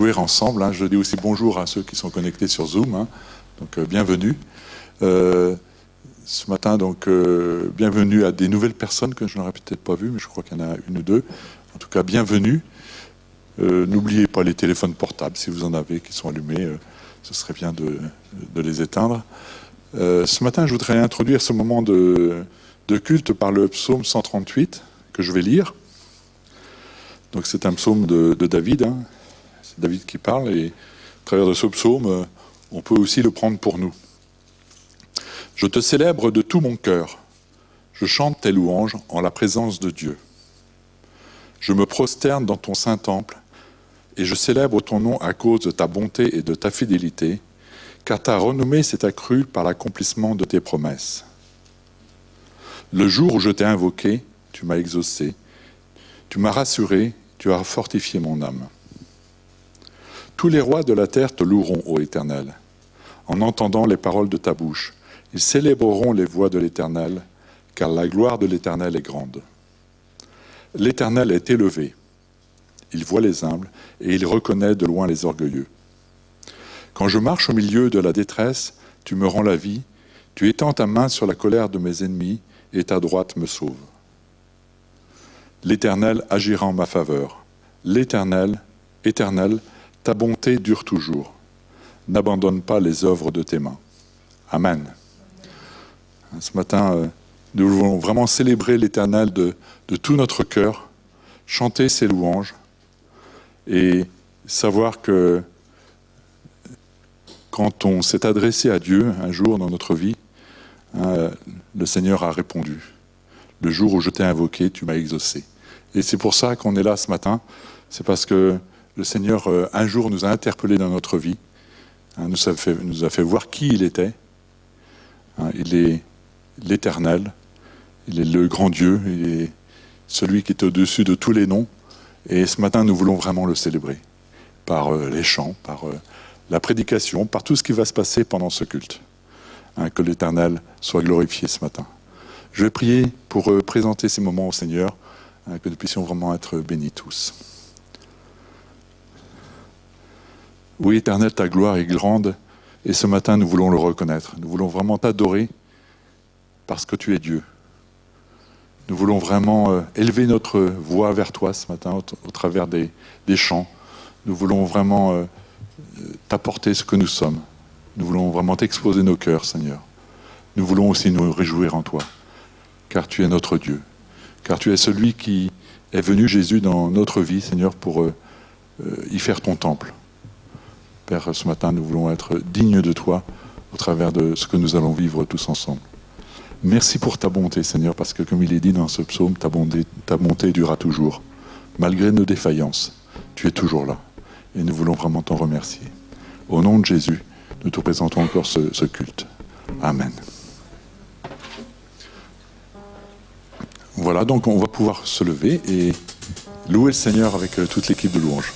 Jouer ensemble. Je dis aussi bonjour à ceux qui sont connectés sur Zoom. Donc bienvenue. Ce matin, donc bienvenue à des nouvelles personnes que je n'aurais peut-être pas vues, mais je crois qu'il y en a une ou deux. En tout cas, bienvenue. N'oubliez pas les téléphones portables, si vous en avez qui sont allumés, ce serait bien de les éteindre. Ce matin, je voudrais introduire ce moment de culte par le psaume 138 que je vais lire. Donc c'est un psaume de David. C'est David qui parle, et à travers de ce psaume, on peut aussi le prendre pour nous. Je te célèbre de tout mon cœur. Je chante tes louanges en la présence de Dieu. Je me prosterne dans ton saint temple et je célèbre ton nom à cause de ta bonté et de ta fidélité, car ta renommée s'est accrue par l'accomplissement de tes promesses. Le jour où je t'ai invoqué, tu m'as exaucé. Tu m'as rassuré, tu as fortifié mon âme. Tous les rois de la terre te loueront, ô Éternel, en entendant les paroles de ta bouche. Ils célébreront les voies de l'Éternel, car la gloire de l'Éternel est grande. L'Éternel est élevé. Il voit les humbles et il reconnaît de loin les orgueilleux. Quand je marche au milieu de la détresse, tu me rends la vie, tu étends ta main sur la colère de mes ennemis et ta droite me sauve. L'Éternel agira en ma faveur. L'Éternel, Éternel, ta bonté dure toujours. N'abandonne pas les œuvres de tes mains. Amen. Ce matin, nous voulons vraiment célébrer l'Éternel de tout notre cœur, chanter ses louanges et savoir que quand on s'est adressé à Dieu un jour dans notre vie, le Seigneur a répondu. Le jour où je t'ai invoqué, tu m'as exaucé. Et c'est pour ça qu'on est là ce matin. C'est parce que le Seigneur, un jour, nous a interpellés dans notre vie. Nous a fait voir qui il était. Il est l'Éternel. Il est le grand Dieu. Il est celui qui est au-dessus de tous les noms. Et ce matin, nous voulons vraiment le célébrer. Par les chants, par la prédication, par tout ce qui va se passer pendant ce culte. Que l'Éternel soit glorifié ce matin. Je vais prier pour présenter ces moments au Seigneur, que nous puissions vraiment être bénis tous. Oui, Éternel, ta gloire est grande, et ce matin, nous voulons le reconnaître. Nous voulons vraiment t'adorer parce que tu es Dieu. Nous voulons vraiment élever notre voix vers toi ce matin au travers des chants. Nous voulons vraiment t'apporter ce que nous sommes. Nous voulons vraiment t'exposer nos cœurs, Seigneur. Nous voulons aussi nous réjouir en toi, car tu es notre Dieu. Car tu es celui qui est venu, Jésus, dans notre vie, Seigneur, pour y faire ton temple. Père, ce matin, nous voulons être dignes de toi au travers de ce que nous allons vivre tous ensemble. Merci pour ta bonté, Seigneur, parce que, comme il est dit dans ce psaume, ta bonté durera toujours. Malgré nos défaillances, tu es toujours là. Et nous voulons vraiment t'en remercier. Au nom de Jésus, nous te présentons encore ce culte. Amen. Voilà, donc on va pouvoir se lever et louer le Seigneur avec toute l'équipe de louanges.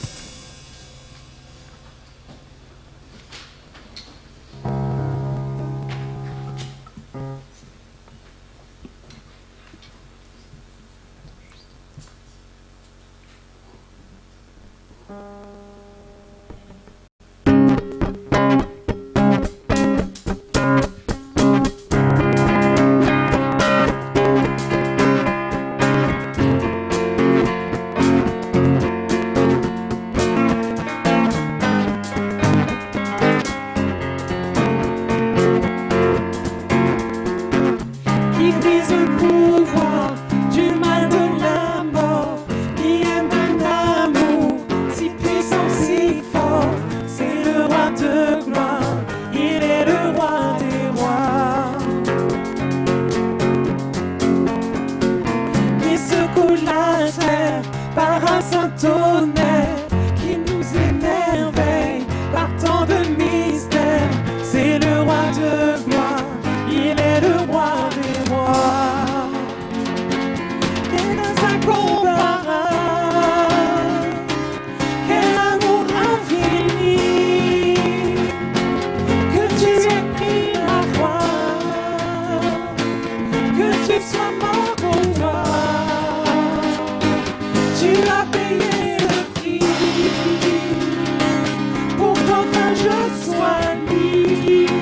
je sois libre.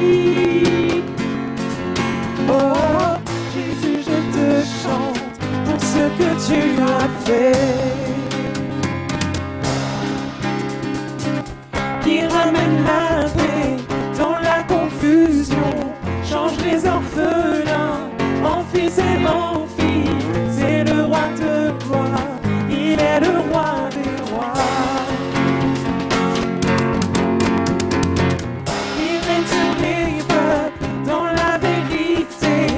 Oh, Jésus, je te chante pour ce que tu as fait. Qui ramène la paix dans la confusion, change les orphelins en fils et en filles. C'est le roi de gloire, il est le roi des rois. Il règne sur les peuples dans la vérité,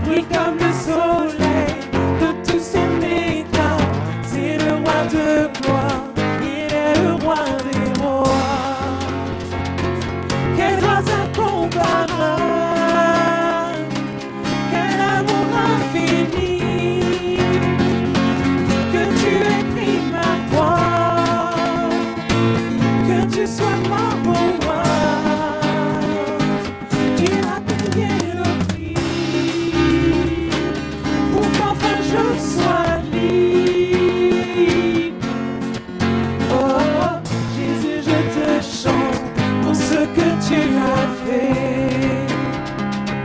brille comme le soleil de tout son éclat. C'est le roi de gloire, il est le roi des rois. Quelle grâce incomparable, quel amour infini, que tu aies pris ma croix, que tu sois mort pour moi. Tu as payé le prix pour qu'enfin je sois libre. Oh, Jésus, je te chante pour ce que tu as fait.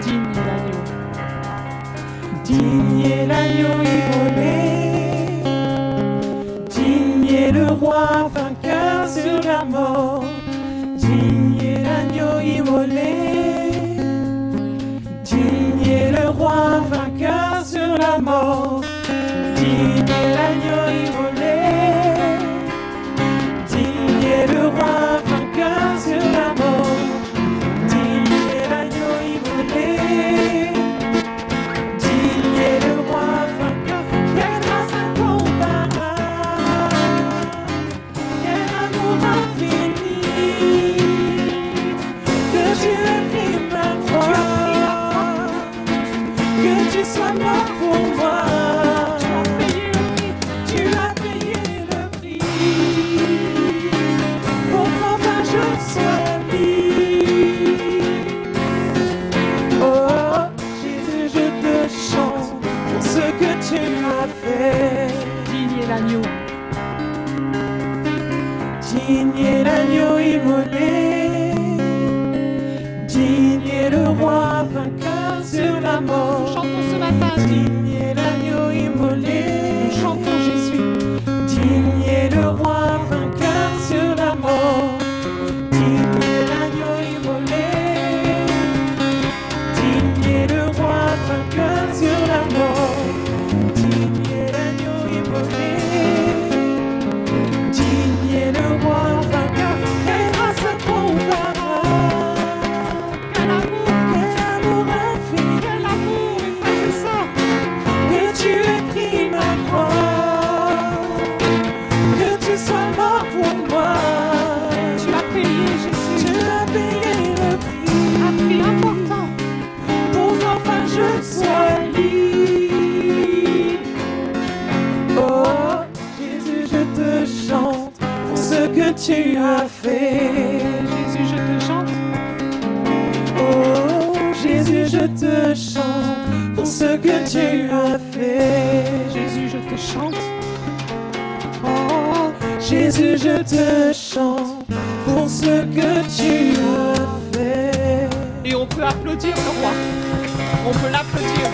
Digne est l'agneau, digne est l'agneau immolé, digne est le roi vainqueur sur la mort, digne est l'agneau immolé, digne est le roi vainqueur sur la mort, digne est l'agneau immolé, digne est le roi vainqueur sur la mort, digne est l'agneau immolé, digne est le roi vainqueur. Quelle grâce incomparable, quel amour infini, que tu aies pris ma croix, que tu sois mort pour moi. Tu as payé le prix pour qu'enfin je sois libre. Oh, Jésus, je te chante pour ce que tu as fait. Digne est l'agneau, digne est l'agneau immolé, digne est le roi vainqueur sur la mort. Chantons ce matin, Digne est l'agneau immolé, chantons Jésus. digne est le roi vainqueur sur la mort. Digne est l'agneau immolé, digne est le roi vainqueur sur la mort. Digne est l'agneau immolé, digne est le roi vainqueur. Quelle grâce incomparable, Quel amour, infini, quel amour, et ça. que tu aies pris ma croix, que tu sois mort pour moi. Tu as payé Jésus, Tu as payé le un prix prix important. pour qu'enfin je sois libre. Oh, Jésus, je te chante pour ce que tu as fait. Jésus, je te chante. Oh, Jésus, je te chante pour ce que tu as fait. Jésus, je te chante. Oh, Jésus, je te chante pour ce que tu as fait. Et on peut applaudir le roi. On peut l'applaudir.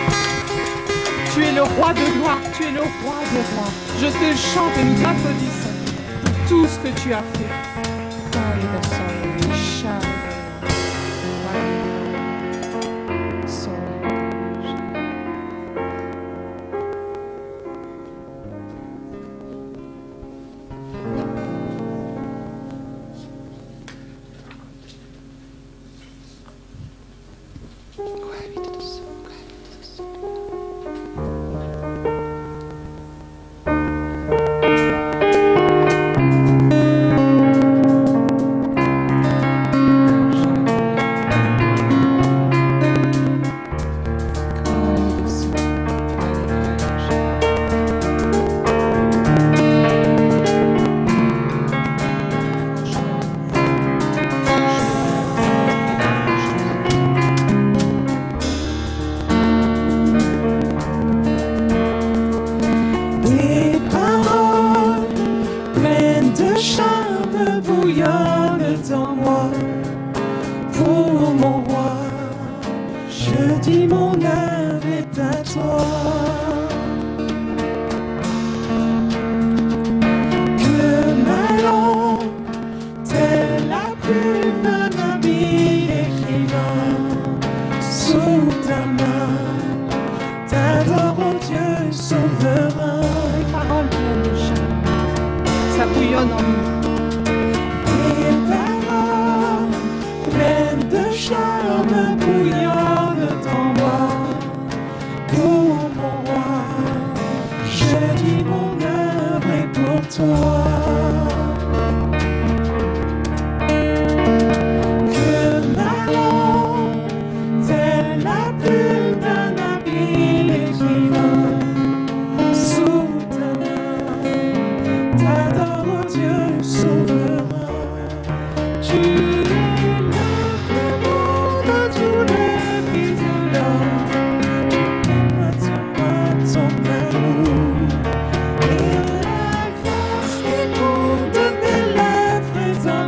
Tu es le roi de gloire. Tu es le roi des rois. Je te chante et nous t'applaudissons pour tout ce que tu as fait. Charme bouillonne en moi. Je dis mon œuvre est à toi. Que ma langue, telle la plume d'un habile écrivain, sous ta main, t'adore, oh Dieu souverain. Les paroles pleines de charme, ça bouillonne en nous. Tes paroles pleines de charme bouillonnent en moi. Pour mon roi, je dis mon œuvre est pour toi. Que ma langue, telle la plume d'un habile écrivain, sous ta main, t'adore, oh Dieu souverain. Tu es le plus beau de tous les fils de l'homme. Tu témoignes sur moi ton amour. Et la grâce qui coule de tes lèvres est un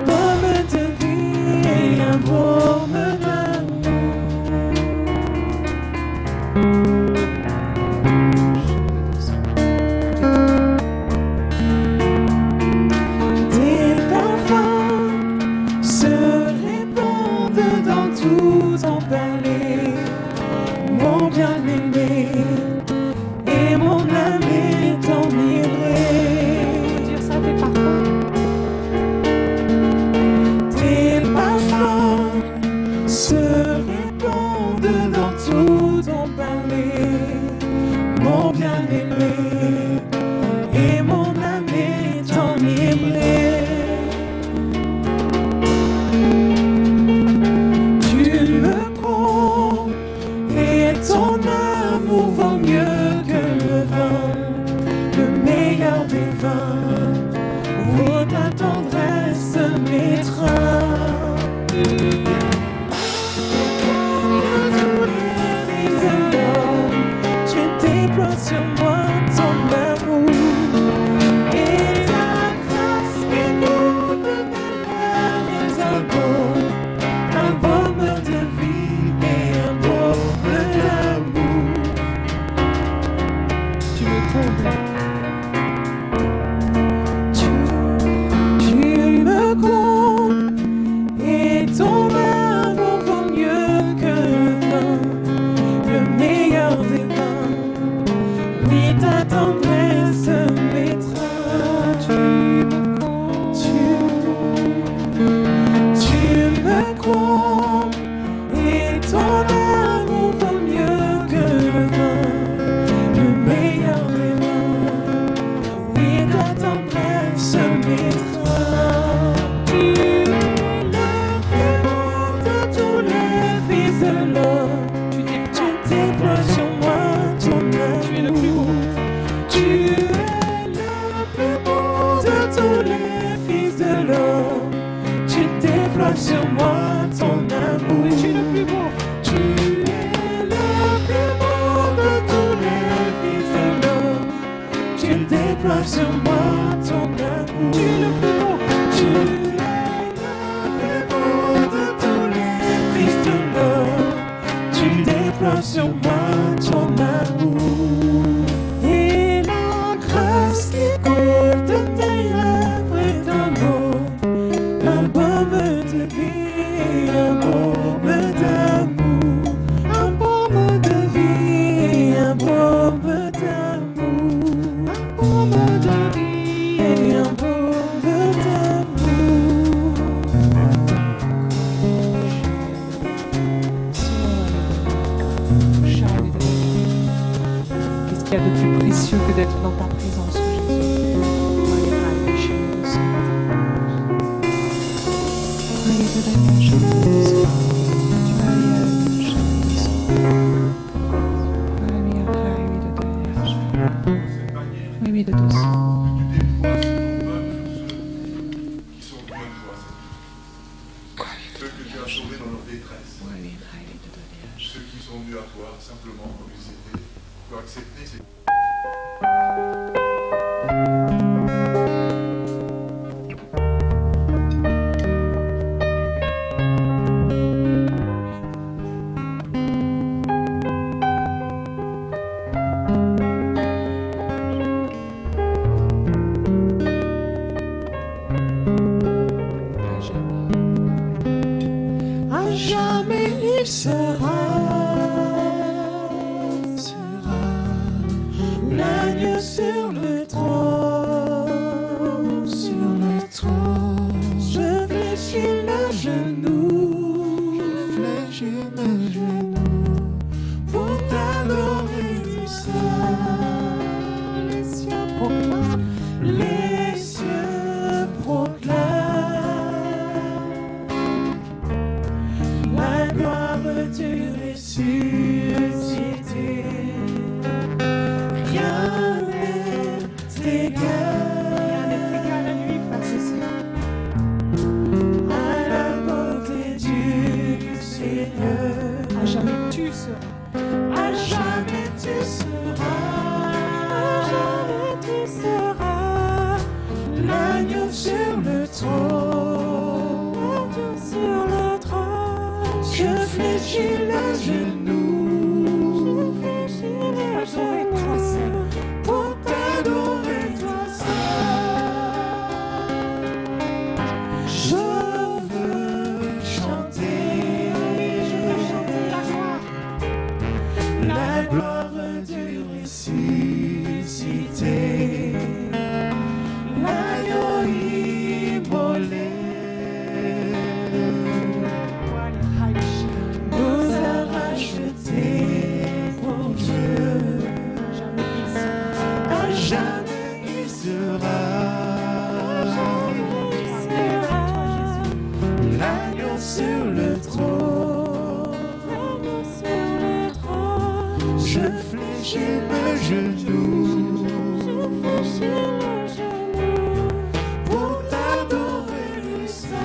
baume de vie et un baume d'amour. Tes parfums se répandent dans tout ton palais, mon bien-aimé, et mon âme est enivrée. Dire ça, tes parfums. Tes parfums se répandent dans tout ton palais, mon bien-aimé, et mon âme est enivrée. Tu me combles et ton amour vaut mieux que le vin, le meilleur des vins. Oui, ta tendresse m'étreint. Tous les fils de l'homme, tu déploies sur moi ton amour. Et ta grâce qui coule de mes lèvres est un baume de vie et un baume d'amour. Tu me combles. Tu me combles et ton amour vaut mieux que le vin, le meilleur des vins. Oui, ta tendresse m'étreint. Tu me combles et ton amour vaut mieux que le vin, le meilleur des vins. Oui, ta tendresse m'étreint. Tu es le plus beau de tous les fils de l'homme. Tu déploies sur moi ton amour. Tu es le plus beau. Tu es le plus beau de tous les fils de l'homme. Tu déploies sur moi ton amour. Tu es le plus beau. Tu es le plus beau de tous les fils de l'homme. Tu déploies sur moi ton amour. Tu es le plus beau. Tu es le plus beau de tous les fils de l'homme. Tu déploies sur moi ton amour. Et la grâce qui coule de tes lèvres est un baume de vie, un baume d'amour, un baume de vie, un baume d'amour, un baume de vie et un baume d'amour. Qu'est-ce qu'il y a de plus précieux que d'être dans ta présence, Oui, de tous. qui sont venus à toi, ceux que tu as sauvés dans leur détresse, ceux qui sont venus à toi simplement comme ils étaient, pour accepter ces... il sera l'agneau sur le trône, je fléchis le genou, pour t'adorer du seul. Les cieux proclament, les cieux proclament la gloire du ressuscité. Rien n'est égal à lui, frères et sœurs. à la beauté du Seigneur. À jamais tu seras. À jamais tu seras l'agneau sur le trône, je fléchis le genou, Adorer toi seul. pour t'adorer toi seul. Je veux chanter la gloire du ressuscité, l'agneau immolé nous a rachetés pour Dieu. À jamais il sera l'agneau sur le trône, je fléchis le genou pour t'adorer le seul.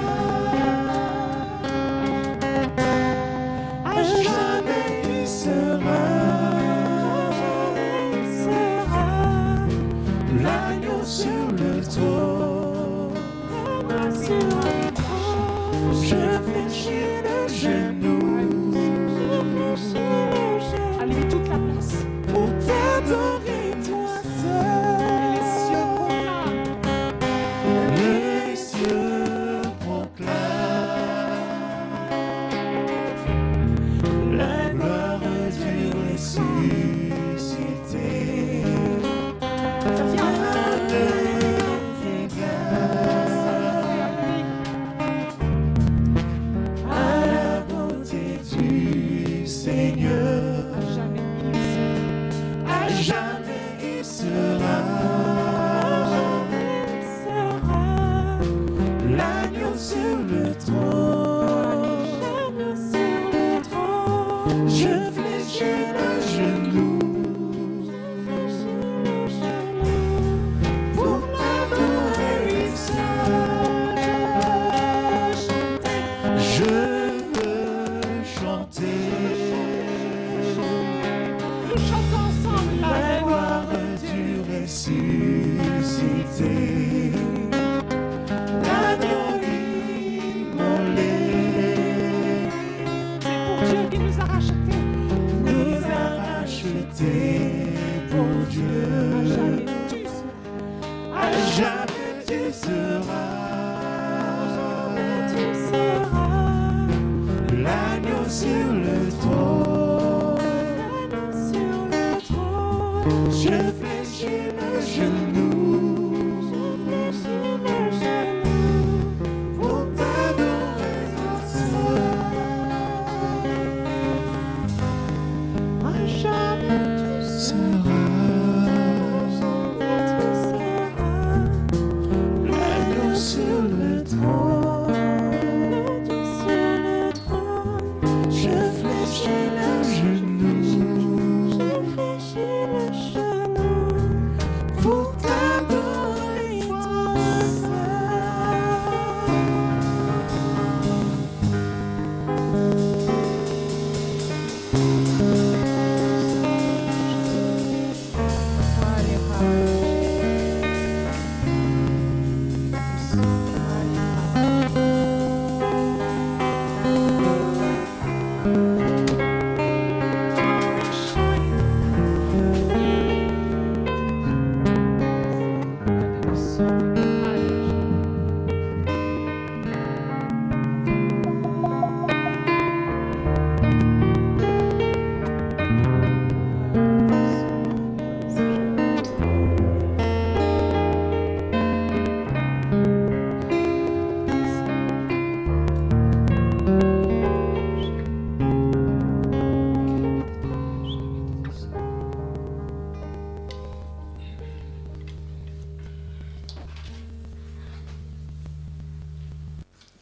À jamais il sera l'agneau sur le trône, je fléchis le genou À lui toute la place. pour t'adorer toi Les seul. cieux proclament. Les cieux proclament la gloire du ressuscité. Rien n'est égal à la beauté du Seigneur. À jamais il sera l'agneau sur le trône, je fléchis le genou pour t'adorer seul. Je veux chanter Nous chantons ensemble la la gloire du ressuscité, l'agneau immolé C'est pour Dieu qui nous a rachetés. nous a rachetés pour Dieu. À jamais tu seras. À jamais tu seras l'agneau sur le trône, je fléchis le genou pour t'adorer toi seul. À jamais tu seras l'agneau sur le trône, je fléchis le genou pour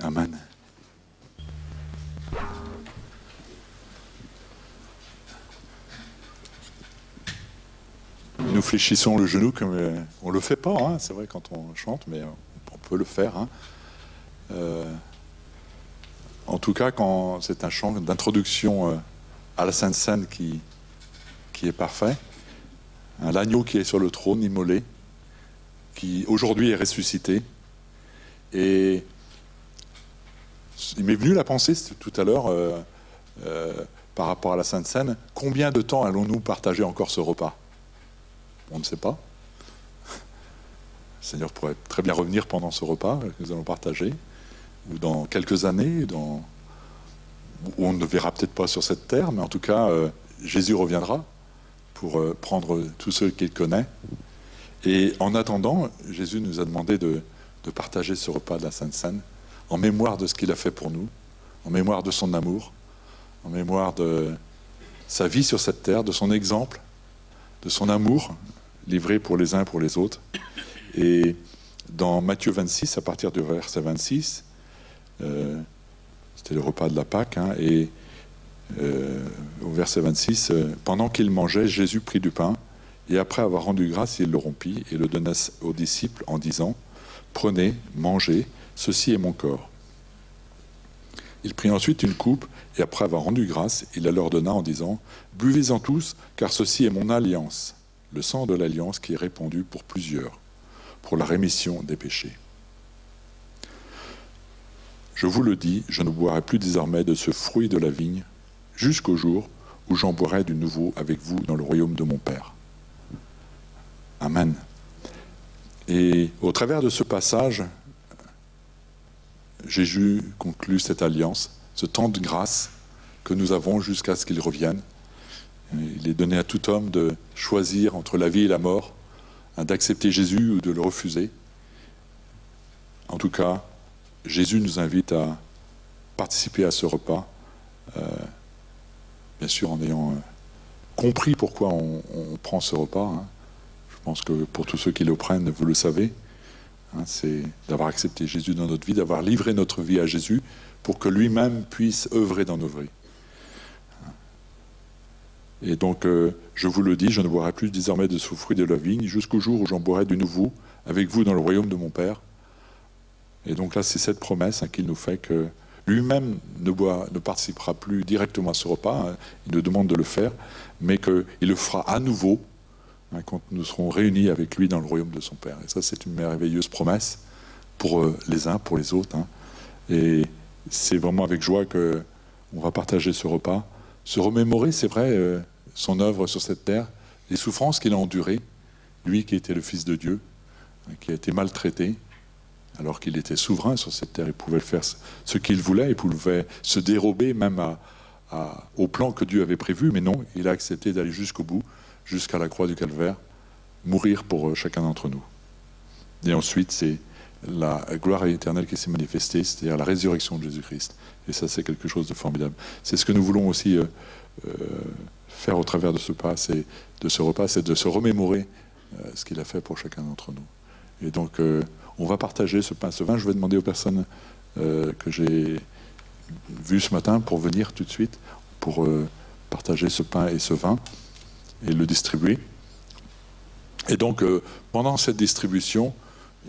Amen. Nous fléchissons le genou comme on le fait pas, hein, c'est vrai quand on chante, mais on peut le faire. Hein. En tout cas, quand c'est un chant d'introduction à la Sainte Seine qui est parfait, hein, l'agneau qui est sur le trône immolé, qui aujourd'hui est ressuscité, et il m'est venu la pensée tout à l'heure par rapport à la Sainte Seine, combien de temps allons-nous partager encore ce repas ? On ne sait pas. Le Seigneur pourrait très bien revenir pendant ce repas que nous allons partager, ou dans quelques années, où on ne le verra peut-être pas sur cette terre, mais en tout cas, Jésus reviendra pour prendre tous ceux qu'il connaît. Et en attendant, Jésus nous a demandé de partager ce repas de la Sainte Seine en mémoire de ce qu'il a fait pour nous, en mémoire de son amour, en mémoire de sa vie sur cette terre, de son exemple, de son amour livré pour les uns et pour les autres. Et dans Matthieu 26, à partir du verset 26, c'était le repas de la Pâque, hein, et au verset 26, pendant qu'il mangeait, Jésus prit du pain, et après avoir rendu grâce, il le rompit et le donna aux disciples en disant, « Prenez, mangez, ceci est mon corps. » Il prit ensuite une coupe, et après avoir rendu grâce, il la leur donna en disant, « Buvez-en tous, car ceci est mon alliance, le sang de l'alliance qui est répandu pour plusieurs, pour la rémission des péchés. Je vous le dis, je ne boirai plus désormais de ce fruit de la vigne, jusqu'au jour où j'en boirai du nouveau avec vous dans le royaume de mon Père. » Amen. Et au travers de ce passage, Jésus conclut cette alliance, ce temps de grâce que nous avons jusqu'à ce qu'il revienne. Il est donné à tout homme de choisir entre la vie et la mort, hein, d'accepter Jésus ou de le refuser. En tout cas, Jésus nous invite à participer à ce repas, bien sûr en ayant compris pourquoi on prend ce repas. Hein. Je pense que pour tous ceux qui le prennent, vous le savez, hein, c'est d'avoir accepté Jésus dans notre vie, d'avoir livré notre vie à Jésus pour que lui-même puisse œuvrer dans nos vies. Et donc, je vous le dis, je ne boirai plus désormais de ce fruit de la vigne jusqu'au jour où j'en boirai de nouveau avec vous dans le royaume de mon Père. Et donc là, c'est cette promesse, hein, qu'il nous fait, que lui-même ne participera plus directement à ce repas, hein, il nous demande de le faire, mais qu'il le fera à nouveau, hein, quand nous serons réunis avec lui dans le royaume de son Père. Et ça, c'est une merveilleuse promesse pour les uns, pour les autres. Hein. Et c'est vraiment avec joie qu'on va partager ce repas, se remémorer, c'est vrai, son œuvre sur cette terre, les souffrances qu'il a endurées, lui qui était le Fils de Dieu, qui a été maltraité, alors qu'il était souverain sur cette terre, il pouvait faire ce qu'il voulait, il pouvait se dérober même au plan que Dieu avait prévu, mais non, il a accepté d'aller jusqu'au bout, jusqu'à la croix du Calvaire, mourir pour chacun d'entre nous. Et ensuite, c'est la gloire éternelle qui s'est manifestée, c'est-à-dire la résurrection de Jésus-Christ. Et ça, c'est quelque chose de formidable. C'est ce que nous voulons aussi faire au travers de ce repas, c'est de se remémorer ce qu'il a fait pour chacun d'entre nous. Et donc, on va partager ce pain, ce vin. Je vais demander aux personnes que j'ai vues ce matin pour venir tout de suite, pour partager ce pain et ce vin, et le distribuer. Et donc, pendant cette distribution,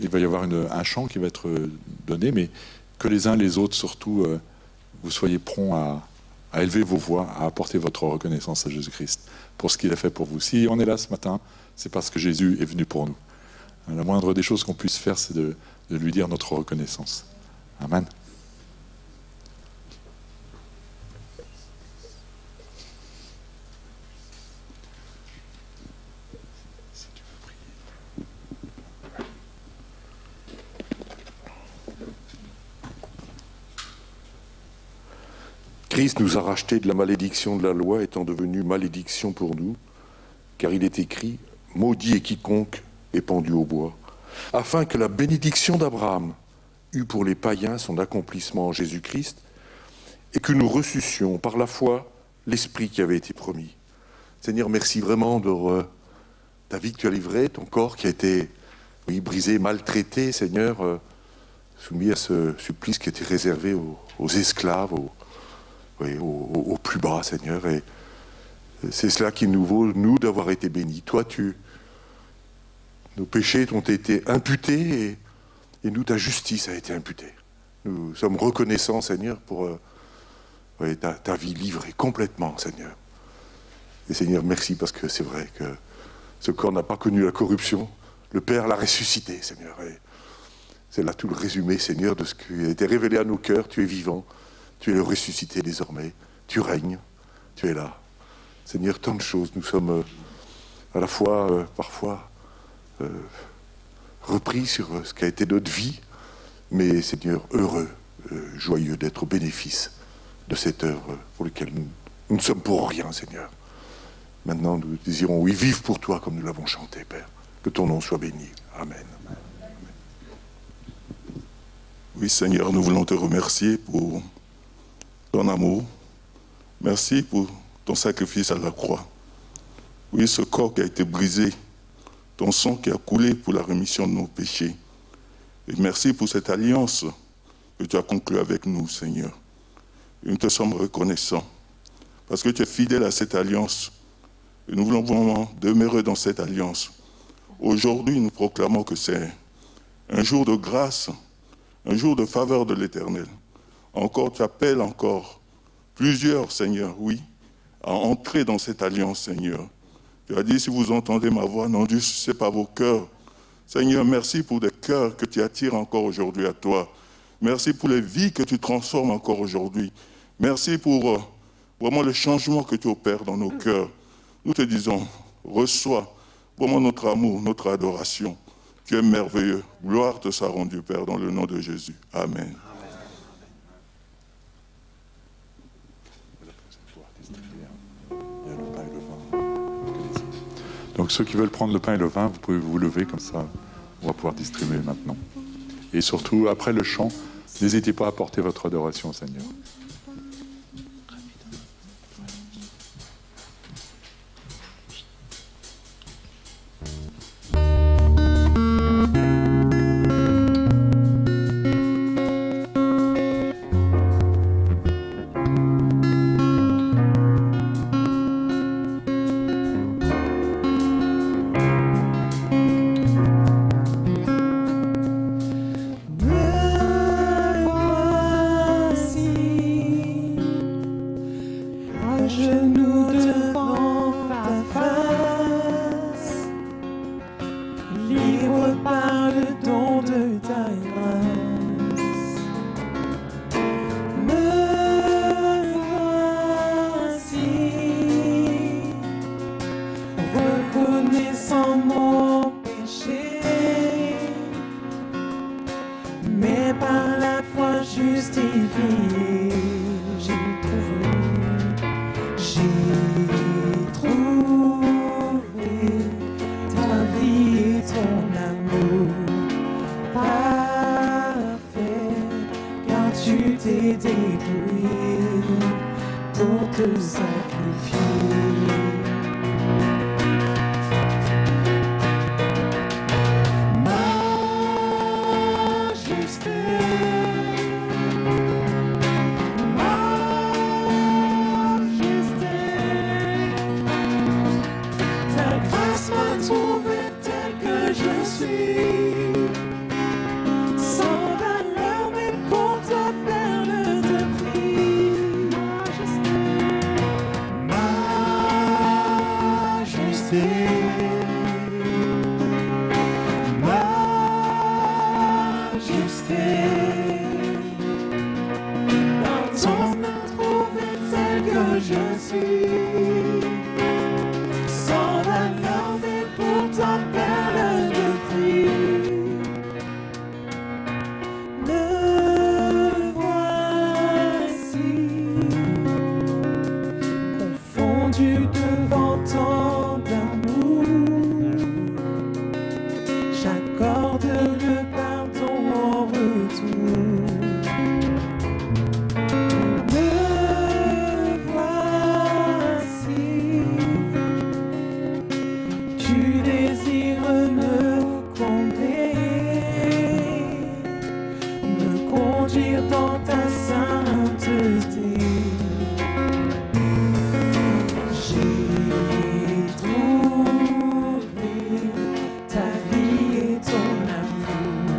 il va y avoir un chant qui va être donné, mais que les uns les autres, surtout, vous soyez prompts à élever vos voix, à apporter votre reconnaissance à Jésus-Christ pour ce qu'il a fait pour vous. Si on est là ce matin, c'est parce que Jésus est venu pour nous. La moindre des choses qu'on puisse faire, c'est de lui dire notre reconnaissance. Amen. Christ nous a rachetés de la malédiction de la loi, étant devenu malédiction pour nous, car il est écrit « Maudit est quiconque est pendu au bois », afin que la bénédiction d'Abraham eût pour les païens son accomplissement en Jésus-Christ, et que nous reçussions par la foi l'Esprit qui avait été promis. Seigneur, merci vraiment de ta vie que tu as livrée, ton corps qui a été brisé, maltraité, Seigneur, soumis à ce supplice qui était réservé aux esclaves, aux plus bas, Seigneur. Et c'est cela qui nous vaut, nous, d'avoir été bénis. Toi, nos péchés t'ont été imputés et nous, ta justice a été imputée. Nous sommes reconnaissants, Seigneur, pour ta vie livrée complètement, Seigneur. Et Seigneur, merci, parce que c'est vrai que ce corps n'a pas connu la corruption. Le Père l'a ressuscité, Seigneur. Et c'est là tout le résumé, Seigneur, de ce qui a été révélé à nos cœurs. Tu es vivant, tu es le ressuscité désormais, tu règnes, tu es là. Seigneur, tant de choses, nous sommes à la fois, parfois, repris sur ce qu'a été notre vie, mais Seigneur, heureux, joyeux d'être au bénéfice de cette œuvre pour laquelle nous ne sommes pour rien, Seigneur. Maintenant, nous désirons, oui, vivre pour toi comme nous l'avons chanté, Père. Que ton nom soit béni. Amen. Oui, Seigneur, nous voulons te remercier pour ton amour. Merci pour ton sacrifice à la croix. Oui, ce corps qui a été brisé, ton sang qui a coulé pour la rémission de nos péchés. Et merci pour cette alliance que tu as conclue avec nous, Seigneur. Et nous te sommes reconnaissants parce que tu es fidèle à cette alliance. Et nous voulons vraiment demeurer dans cette alliance. Aujourd'hui, nous proclamons que c'est un jour de grâce, un jour de faveur de l'Éternel. Encore, tu appelles encore plusieurs, Seigneur, oui, à entrer dans cette alliance, Seigneur. Tu as dit, si vous entendez ma voix, n'endurcissez pas vos cœurs. Seigneur, merci pour des cœurs que tu attires encore aujourd'hui à toi. Merci pour les vies que tu transformes encore aujourd'hui. Merci pour vraiment le changement que tu opères dans nos cœurs. Nous te disons, reçois vraiment notre amour, notre adoration. Tu es merveilleux. Gloire te soit rendue, Père, dans le nom de Jésus. Amen. Donc ceux qui veulent prendre le pain et le vin, vous pouvez vous lever comme ça, on va pouvoir distribuer maintenant. Et surtout, après le chant, n'hésitez pas à apporter votre adoration au Seigneur. grandir dans ta sainteté. J'ai trouvé ta vie et ton amour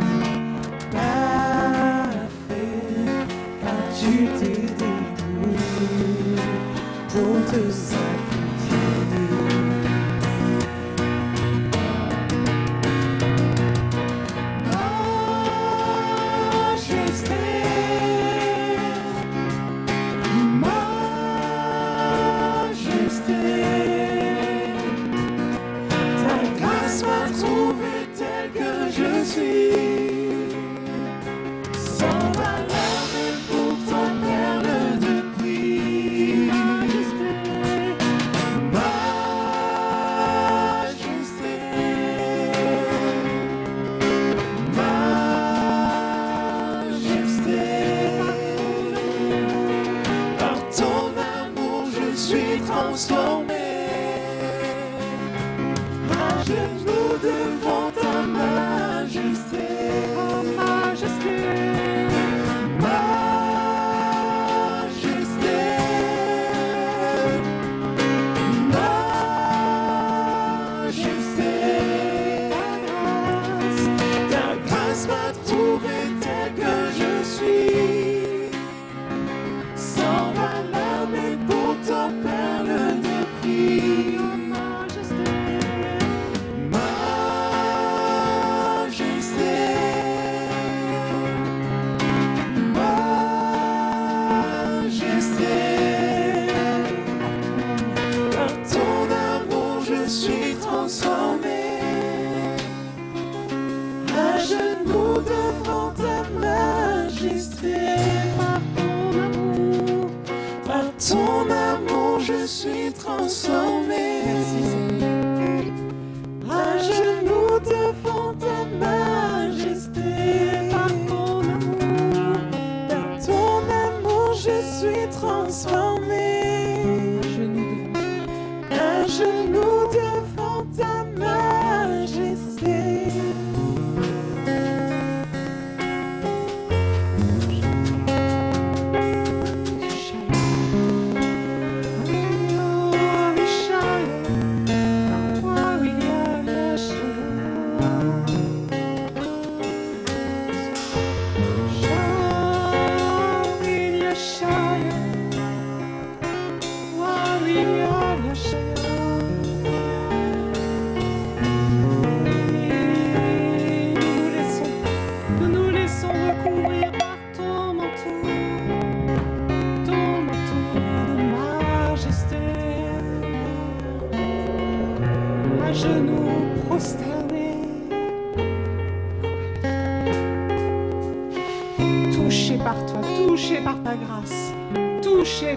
parfait, car tu t'es dévoué pour te sacrifier.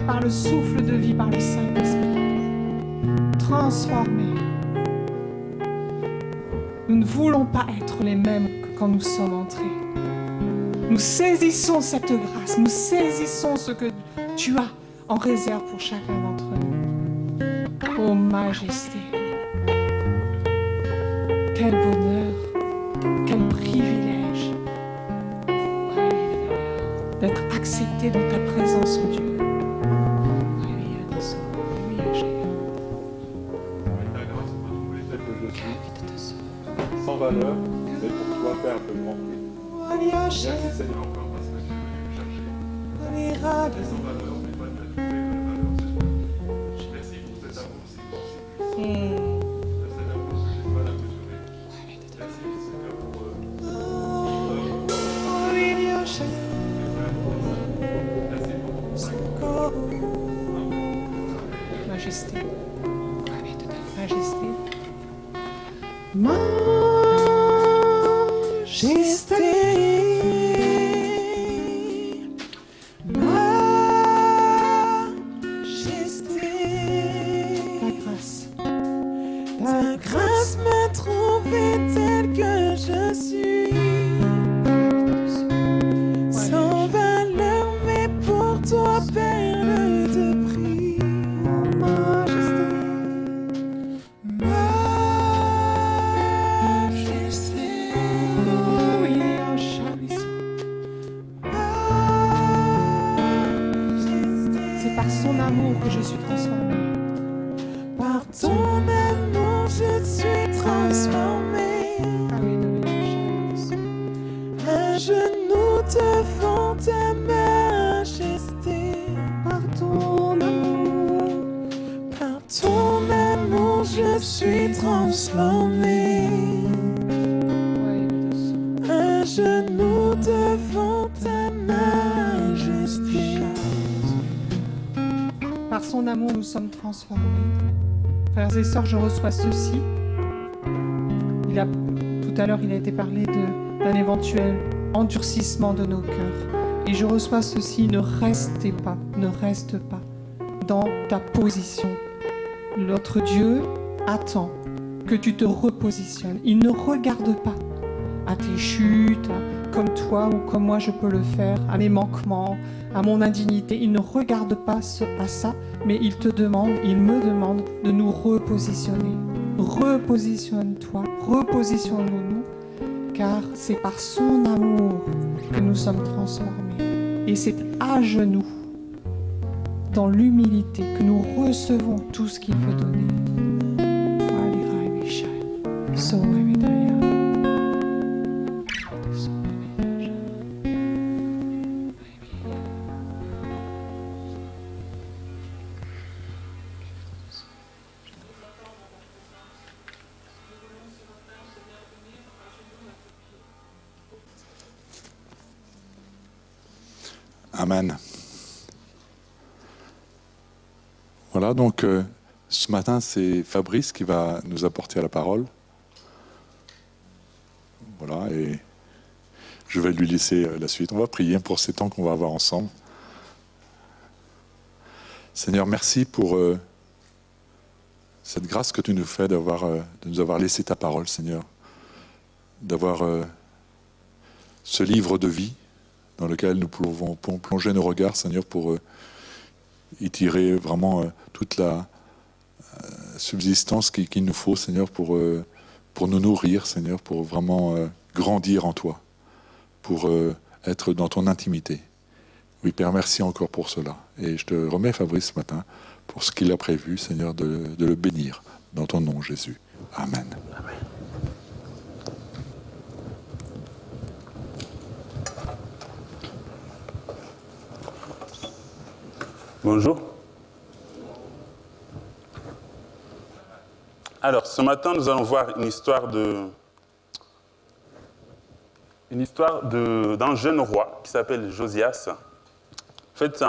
Par le souffle de vie, par le Saint-Esprit, transformés. Nous ne voulons pas être les mêmes que quand nous sommes entrés. Nous saisissons cette grâce, nous saisissons ce que tu as en réserve pour chacun d'entre nous. Ô Majesté, quel bonheur, quel privilège d'être accepté dans ta présence, ô Dieu. Sans valeur, mais pour toi faire le grand prix. Merci Seigneur encore parce que tu es venu me chercher. Sans valeur, mais toi tu as trouvé la valeur ce soir. Merci pour cet amour si fort, si puissant. Cet amour que je n'ai pas à mesurer. Merci Seigneur pour merci pour Majesté. Majesté. Ta grâce m'a trouvé tel que je suis. Sans valeur, mais pour toi, perle de prix. Majesté. Majesté. ton amour que je suis transformée. Par ton amour, je suis transformée. À genoux devant ta majesté. Par ton amour, Par ton amour, je suis transformée. À genoux devant ta majesté. par son amour, nous sommes transformés. Frères et sœurs, je reçois ceci. Tout à l'heure, il a été parlé d'un éventuel endurcissement de nos cœurs. Et je reçois ceci, ne reste pas dans ta position. Notre Dieu attend que tu te repositionnes. Il ne regarde pas à tes chutes, comme toi ou comme moi je peux le faire, à mes manquements, à mon indignité. Il ne regarde pas à ça, mais il me demande de nous repositionner. Repositionne-toi, repositionnons-nous, car c'est par son amour que nous sommes transformés. Et c'est à genoux, dans l'humilité, que nous recevons tout ce qu'il veut donner. Amen. Voilà, donc ce matin, c'est Fabrice qui va nous apporter la parole. Voilà, et je vais lui laisser la suite. On va prier pour ces temps qu'on va avoir ensemble. Seigneur, merci pour cette grâce que tu nous fais de nous avoir laissé ta parole, Seigneur. D'avoir ce livre de vie dans lequel nous pouvons plonger nos regards, Seigneur, pour y tirer vraiment toute la subsistance qu'il nous faut, Seigneur, pour nous nourrir, Seigneur, pour vraiment grandir en toi, pour être dans ton intimité. Oui, Père, merci encore pour cela. Et je te remets, Fabrice, ce matin, pour ce qu'il a prévu, Seigneur, de le bénir dans ton nom, Jésus. Amen. Amen. Bonjour. Alors, ce matin, nous allons voir une histoire d'un jeune roi qui s'appelle Josias. En fait,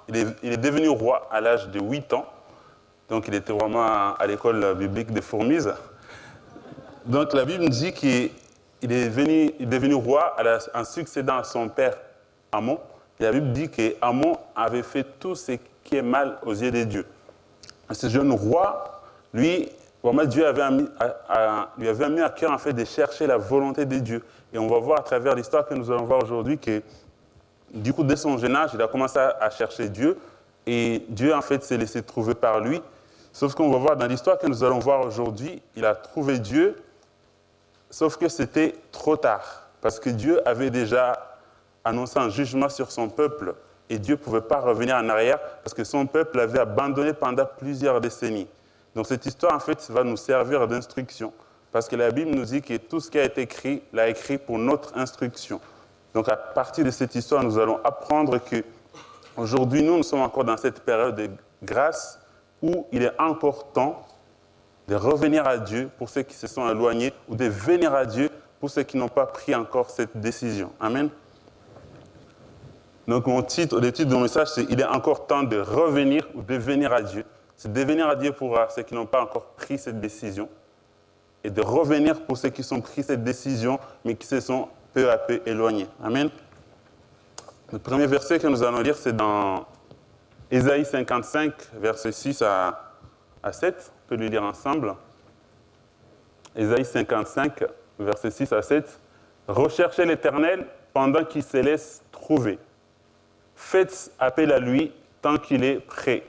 il est devenu roi à l'âge de 8 ans. Donc, il était vraiment à l'école biblique de Fourmise. Donc, la Bible dit qu'il est devenu roi en succédant à son père Amon. Et la Bible dit qu'Amon avait fait tout ce qui est mal aux yeux de Dieu. Ce jeune roi, lui, vraiment Dieu lui avait mis à cœur en fait, de chercher la volonté de Dieu. Et on va voir à travers l'histoire que nous allons voir aujourd'hui que, du coup, dès son jeune âge, il a commencé à chercher Dieu. Et Dieu, en fait, s'est laissé trouver par lui. Sauf qu'on va voir dans l'histoire que nous allons voir aujourd'hui, il a trouvé Dieu, sauf que c'était trop tard. Parce que Dieu avait déjà annoncer un jugement sur son peuple et Dieu ne pouvait pas revenir en arrière parce que son peuple l'avait abandonné pendant plusieurs décennies. Donc cette histoire, en fait, va nous servir d'instruction parce que la Bible nous dit que tout ce qui a été écrit, l'a écrit pour notre instruction. Donc à partir de cette histoire, nous allons apprendre qu'aujourd'hui, nous sommes encore dans cette période de grâce où il est encore temps de revenir à Dieu pour ceux qui se sont éloignés ou de venir à Dieu pour ceux qui n'ont pas pris encore cette décision. Amen. Donc le titre de mon message, c'est « Il est encore temps de revenir ou de venir à Dieu ». C'est de venir à Dieu pour ceux qui n'ont pas encore pris cette décision et de revenir pour ceux qui ont pris cette décision mais qui se sont peu à peu éloignés. Amen. Le premier verset que nous allons lire, c'est dans Ésaïe 55, versets 6 à 7. On peut le lire ensemble. Ésaïe 55, versets 6 à 7. « Recherchez l'Éternel pendant qu'il se laisse trouver. Faites appel à lui tant qu'il est prêt.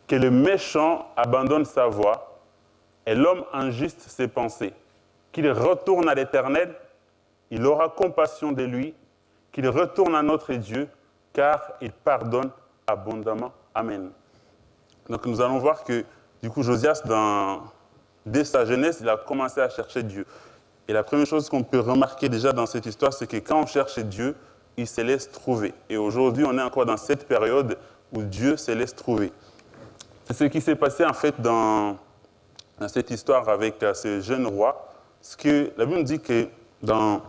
Que le méchant abandonne sa voie et l'homme injuste ses pensées. Qu'il retourne à l'Éternel, il aura compassion de lui. Qu'il retourne à notre Dieu, car il pardonne abondamment. Amen. Donc nous allons voir que, du coup, Josias, dès sa jeunesse, il a commencé à chercher Dieu. Et la première chose qu'on peut remarquer déjà dans cette histoire, c'est que quand on cherche Dieu, il se laisse trouver. Et aujourd'hui, on est encore dans cette période où Dieu se laisse trouver. C'est ce qui s'est passé en fait dans cette histoire avec ce jeune roi. Ce que la Bible dit que dans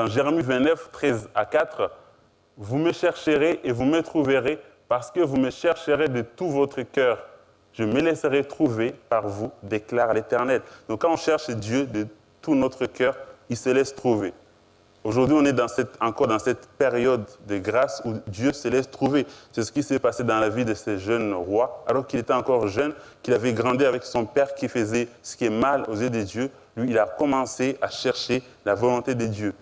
Jérémie 29, 13 à 4, « Vous me chercherez et vous me trouverez parce que vous me chercherez de tout votre cœur. Je me laisserai trouver par vous, déclare l'Éternel. » Donc quand on cherche Dieu de tout notre cœur, il se laisse trouver. Aujourd'hui, on est encore dans cette période de grâce où Dieu se laisse trouver. C'est ce qui s'est passé dans la vie de ce jeune roi. Alors qu'il était encore jeune, qu'il avait grandi avec son père qui faisait ce qui est mal aux yeux de Dieu, lui, il a commencé à chercher la volonté de Dieu.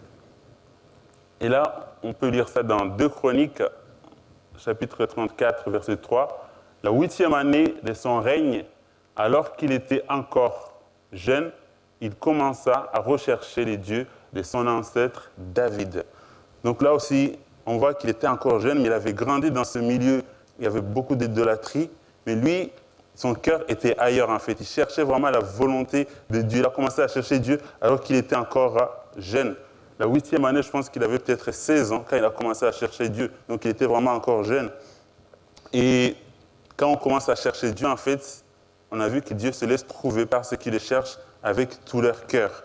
Et là, on peut lire ça dans 2 Chroniques, chapitre 34, verset 3. La 8e année de son règne, alors qu'il était encore jeune, il commença à rechercher les dieux de son ancêtre David. Donc là aussi, on voit qu'il était encore jeune, mais il avait grandi dans ce milieu. Il y avait beaucoup d'idolâtrie, mais lui, son cœur était ailleurs en fait. Il cherchait vraiment la volonté de Dieu. Il a commencé à chercher Dieu alors qu'il était encore jeune. La 8e année, je pense qu'il avait peut-être 16 ans quand il a commencé à chercher Dieu. Donc il était vraiment encore jeune. Et quand on commence à chercher Dieu, en fait, on a vu que Dieu se laisse trouver par ceux qui le cherchent avec tout leur cœur.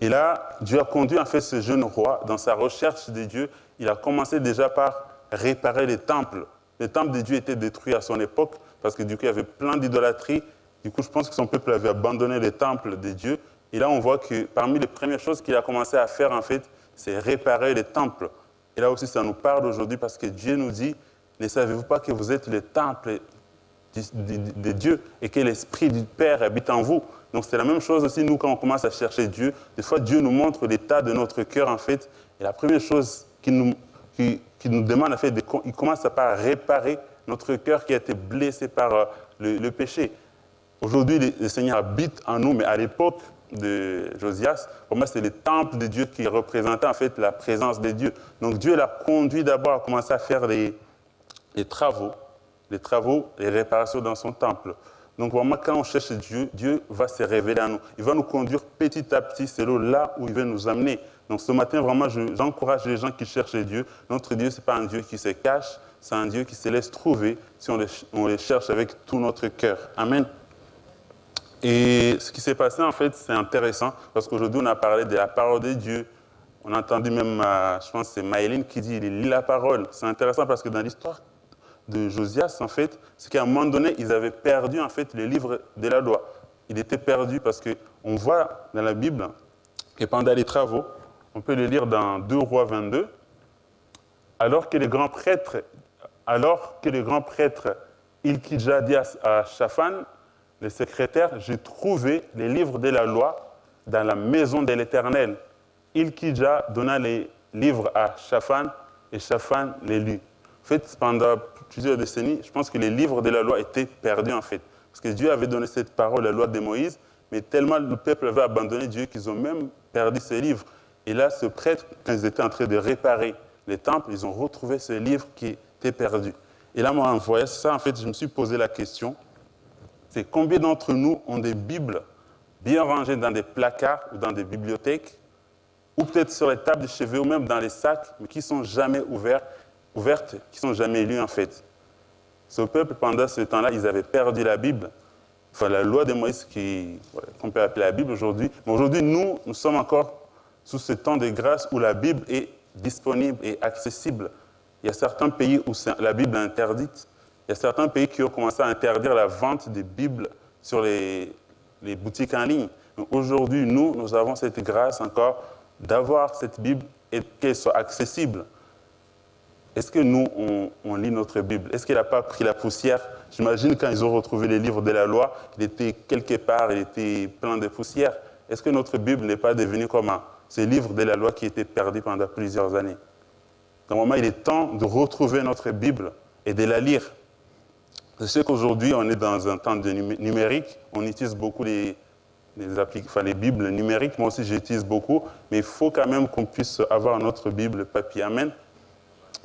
Et là, Dieu a conduit en fait ce jeune roi dans sa recherche de Dieu. Il a commencé déjà par réparer les temples. Les temples de Dieu étaient détruits à son époque parce que du coup, il y avait plein d'idolâtrie. Du coup, je pense que son peuple avait abandonné les temples de Dieu. Et là, on voit que parmi les premières choses qu'il a commencé à faire, en fait, c'est réparer les temples. Et là aussi, ça nous parle aujourd'hui parce que Dieu nous dit, ne savez-vous pas que vous êtes le temple de Dieu et que l'Esprit du Père habite en vous. Donc c'est la même chose aussi, nous, quand on commence à chercher Dieu. Des fois, Dieu nous montre l'état de notre cœur, en fait. Et la première chose qu'il nous demande, en fait, il commence par réparer notre cœur qui a été blessé par le péché. Aujourd'hui, le Seigneur habite en nous, mais à l'époque de Josias, pour moi, c'est le temple de Dieu qui représentait, en fait, la présence de Dieu. Donc Dieu l'a conduit d'abord à commencer à faire les travaux, les réparations dans son temple. Donc vraiment, quand on cherche Dieu, Dieu va se révéler à nous. Il va nous conduire petit à petit selon là où il veut nous amener. Donc ce matin, vraiment, j'encourage les gens qui cherchent Dieu. Notre Dieu, ce n'est pas un Dieu qui se cache, c'est un Dieu qui se laisse trouver si on les cherche avec tout notre cœur. Amen. Et ce qui s'est passé, en fait, c'est intéressant parce qu'aujourd'hui, on a parlé de la parole de Dieu. On a entendu même, je pense que c'est Maëline qui dit, il lit la parole. C'est intéressant parce que dans l'histoire de Josias, en fait, c'est qu'à un moment donné, ils avaient perdu, en fait, le livre de la loi. Il était perdu parce qu'on voit dans la Bible que pendant les travaux, on peut le lire dans 2 Rois 22, alors que les grands prêtres, Ilkidja dit à Shaphan, le secrétaire, j'ai trouvé les livres de la loi dans la maison de l'Éternel. Ilkidja donna les livres à Shaphan et Shaphan les lut. En fait, pendant plusieurs décennies, je pense que les livres de la loi étaient perdus, en fait. Parce que Dieu avait donné cette parole, la loi de Moïse, mais tellement le peuple avait abandonné Dieu qu'ils ont même perdu ces livres. Et là, ce prêtre, quand ils étaient en train de réparer les temples, ils ont retrouvé ce livre qui était perdu. Et là, moi, en voyant ça, en fait, je me suis posé la question, c'est combien d'entre nous ont des Bibles bien rangées dans des placards ou dans des bibliothèques, ou peut-être sur les tables de chevet ou même dans les sacs, mais qui ne sont jamais ouvertes, qui ne sont jamais lues, en fait. Ce peuple, pendant ce temps-là, ils avaient perdu la Bible, enfin la loi de Moïse qu'on peut appeler la Bible aujourd'hui. Mais aujourd'hui, nous sommes encore sous ce temps de grâce où la Bible est disponible et accessible. Il y a certains pays où la Bible est interdite. Il y a certains pays qui ont commencé à interdire la vente des Bibles sur les boutiques en ligne. Mais aujourd'hui, nous avons cette grâce encore d'avoir cette Bible et qu'elle soit accessible. Est-ce que nous, on lit notre Bible? Est-ce qu'elle n'a pas pris la poussière? J'imagine quand ils ont retrouvé les livres de la loi, il était quelque part, il était plein de poussière. Est-ce que notre Bible n'est pas devenue comme ces livres de la loi qui étaient perdus pendant plusieurs années? Donc, vraiment, il est temps de retrouver notre Bible et de la lire. Je sais qu'aujourd'hui, on est dans un temps de numérique. On utilise beaucoup les Bibles numériques. Moi aussi, j'utilise beaucoup. Mais il faut quand même qu'on puisse avoir notre Bible papier. Amen.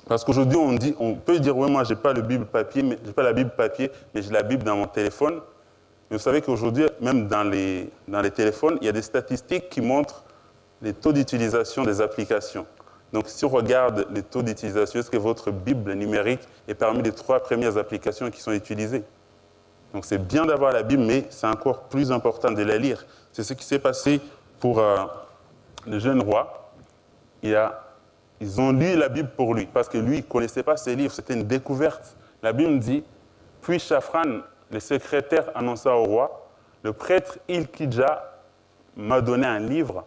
Parce qu'aujourd'hui, on peut dire, oui, moi, je n'ai pas la Bible papier, mais j'ai la Bible dans mon téléphone. Mais vous savez qu'aujourd'hui, même dans les téléphones, il y a des statistiques qui montrent les taux d'utilisation des applications. Donc, si on regarde les taux d'utilisation, est-ce que votre Bible numérique est parmi les 3 premières applications qui sont utilisées? Donc, c'est bien d'avoir la Bible, mais c'est encore plus important de la lire. C'est ce qui s'est passé pour le jeune roi. Ils ont lu la Bible pour lui, parce que lui, il ne connaissait pas ses livres, c'était une découverte. La Bible dit, puis Shaphan, le secrétaire, annonça au roi, le prêtre Ilkidja m'a donné un livre,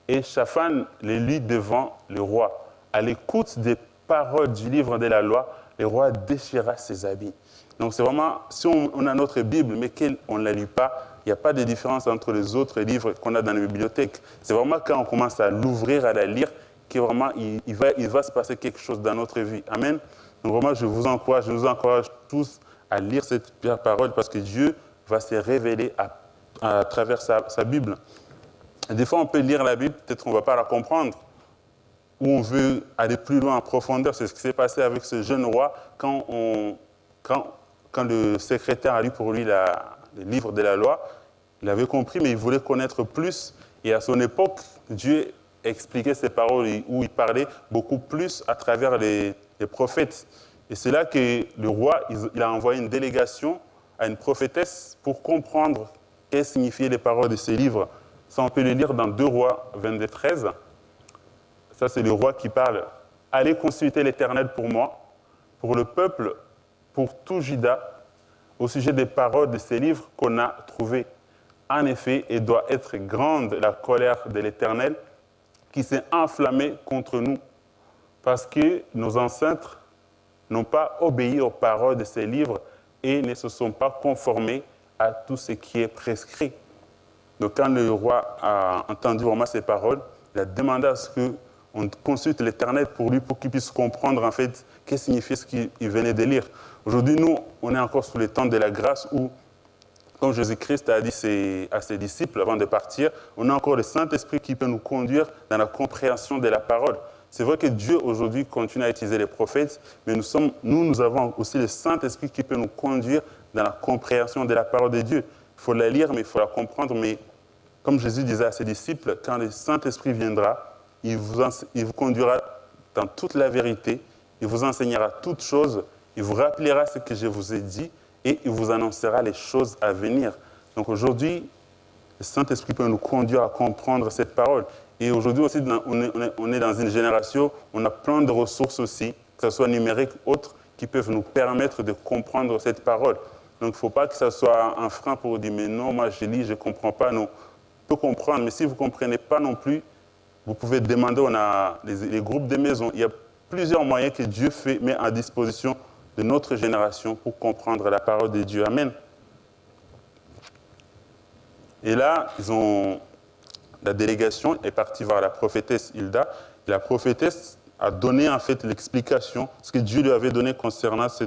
et Shaphan le lit devant le roi. À l'écoute des paroles du livre de la loi, le roi déchira ses habits. Donc c'est vraiment, si on a notre Bible, mais qu'on ne la lit pas, il n'y a pas de différence entre les autres livres qu'on a dans la bibliothèque. C'est vraiment quand on commence à l'ouvrir, à la lire, que vraiment il va se passer quelque chose dans notre vie. Amen. Donc vraiment, je vous encourage tous à lire cette parole parce que Dieu va se révéler à travers sa Bible. Et des fois, on peut lire la Bible, peut-être qu'on ne va pas la comprendre, ou on veut aller plus loin en profondeur. C'est ce qui s'est passé avec ce jeune roi quand le secrétaire a lu pour lui le livre de la loi. Il avait compris, mais il voulait connaître plus. Et à son époque, Dieu expliquait ses paroles où il parlait beaucoup plus à travers les prophètes. Et c'est là que le roi il a envoyé une délégation à une prophétesse pour comprendre qu'est-ce que signifiaient les paroles de ces livres. Ça, on peut le lire dans 2 Rois 22, 13. Ça, c'est le roi qui parle. « Allez consulter l'Éternel pour moi, pour le peuple, pour tout Juda, au sujet des paroles de ces livres qu'on a trouvés. En effet, il doit être grande la colère de l'Éternel qui s'est enflammée contre nous, parce que nos ancêtres n'ont pas obéi aux paroles de ces livres et ne se sont pas conformés à tout ce qui est prescrit. » Donc quand le roi a entendu vraiment ces paroles, il a demandé à ce qu'on consulte l'Éternel pour lui, pour qu'il puisse comprendre en fait qu'est-ce que signifiait ce qu'il venait de lire. Aujourd'hui, nous, on est encore sous le temps de la grâce où, comme Jésus-Christ a dit à ses disciples avant de partir, on a encore le Saint-Esprit qui peut nous conduire dans la compréhension de la parole. C'est vrai que Dieu aujourd'hui continue à utiliser les prophètes, mais nous avons aussi le Saint-Esprit qui peut nous conduire dans la compréhension de la parole de Dieu. Il faut la lire, mais il faut la comprendre. Mais comme Jésus disait à ses disciples, quand le Saint-Esprit viendra, il vous conduira dans toute la vérité, il vous enseignera toutes choses, il vous rappellera ce que je vous ai dit et il vous annoncera les choses à venir. Donc aujourd'hui, le Saint-Esprit peut nous conduire à comprendre cette parole. Et aujourd'hui aussi, on est dans une génération où on a plein de ressources aussi, que ce soit numériques ou autres, qui peuvent nous permettre de comprendre cette parole. Donc il ne faut pas que ça soit un frein pour dire « mais non, moi je lis, je ne comprends pas ». Non, on peut comprendre, mais si vous ne comprenez pas non plus, vous pouvez demander, on a les groupes de maison. Il y a plusieurs moyens que Dieu met à disposition de notre génération pour comprendre la parole de Dieu. Amen. Et là, la délégation est partie voir la prophétesse Hilda. Et la prophétesse a donné en fait l'explication, ce que Dieu lui avait donné concernant ce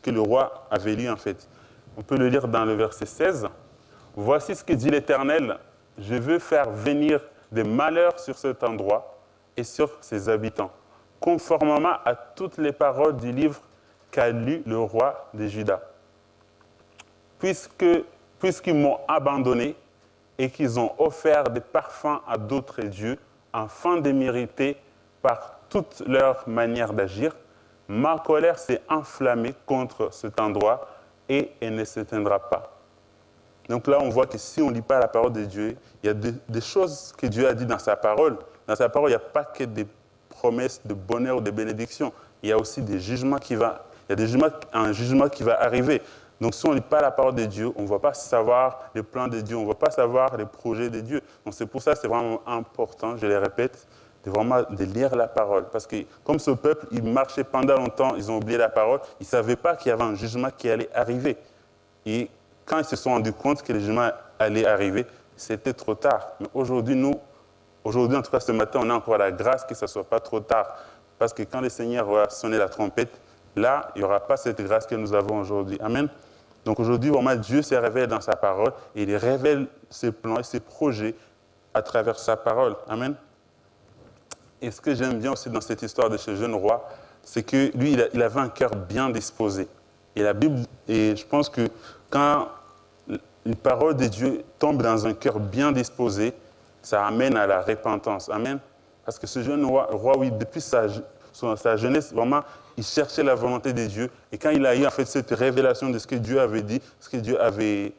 que le roi avait lu en fait. On peut le lire dans le verset 16. « Voici ce que dit l'Éternel, je veux faire venir des malheurs sur cet endroit et sur ses habitants, conformément à toutes les paroles du livre qu'a lu le roi de Juda. Puisqu'ils m'ont abandonné et qu'ils ont offert des parfums à d'autres dieux, afin de mériter par toute leur manière d'agir, ma colère s'est enflammée contre cet endroit et elle ne s'éteindra pas. » Donc là, on voit que si on ne lit pas la parole de Dieu, il y a des choses que Dieu a dit dans sa parole. Dans sa parole, il n'y a pas que des promesses de bonheur ou de bénédiction. Il y a aussi des jugements un jugement qui va arriver. Donc si on ne lit pas la parole de Dieu, on ne va pas savoir les plans de Dieu, on ne va pas savoir les projets de Dieu. Donc c'est pour ça que c'est vraiment important, je le répète, de lire la parole. Parce que comme ce peuple, ils marchaient pendant longtemps, ils ont oublié la parole, ils ne savaient pas qu'il y avait un jugement qui allait arriver. Et quand ils se sont rendus compte que le jugement allait arriver, c'était trop tard. Mais aujourd'hui, en tout cas ce matin, on a encore la grâce que ce ne soit pas trop tard. Parce que quand le Seigneur va sonner la trompette, là, il n'y aura pas cette grâce que nous avons aujourd'hui. Amen. Donc aujourd'hui, vraiment, Dieu se révèle dans sa parole et il révèle ses plans et ses projets à travers sa parole. Amen. Et ce que j'aime bien aussi dans cette histoire de ce jeune roi, c'est que lui, il avait un cœur bien disposé. Et la Bible, et je pense que quand une parole de Dieu tombe dans un cœur bien disposé, ça amène à la repentance. Amen. Parce que ce jeune roi oui, depuis sa jeunesse, vraiment, il cherchait la volonté de Dieu. Et quand il a eu en fait cette révélation de ce que Dieu avait dit, ce que Dieu avait